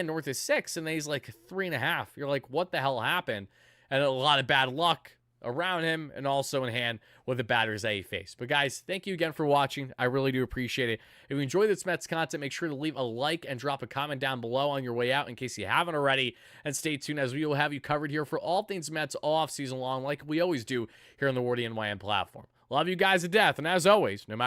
north of 6, and then he's like 3.5. You're like, what the hell happened? And a lot of bad luck around him and also in hand with the batters that he faced. But guys, thank you again for watching. I really do appreciate it. If you enjoy this Mets content, make sure to leave a like and drop a comment down below on your way out in case you haven't already. And stay tuned, as we will have you covered here for all things Mets all off season long, like we always do here on the WardyNYM platform. Love you guys to death. And as always, no matter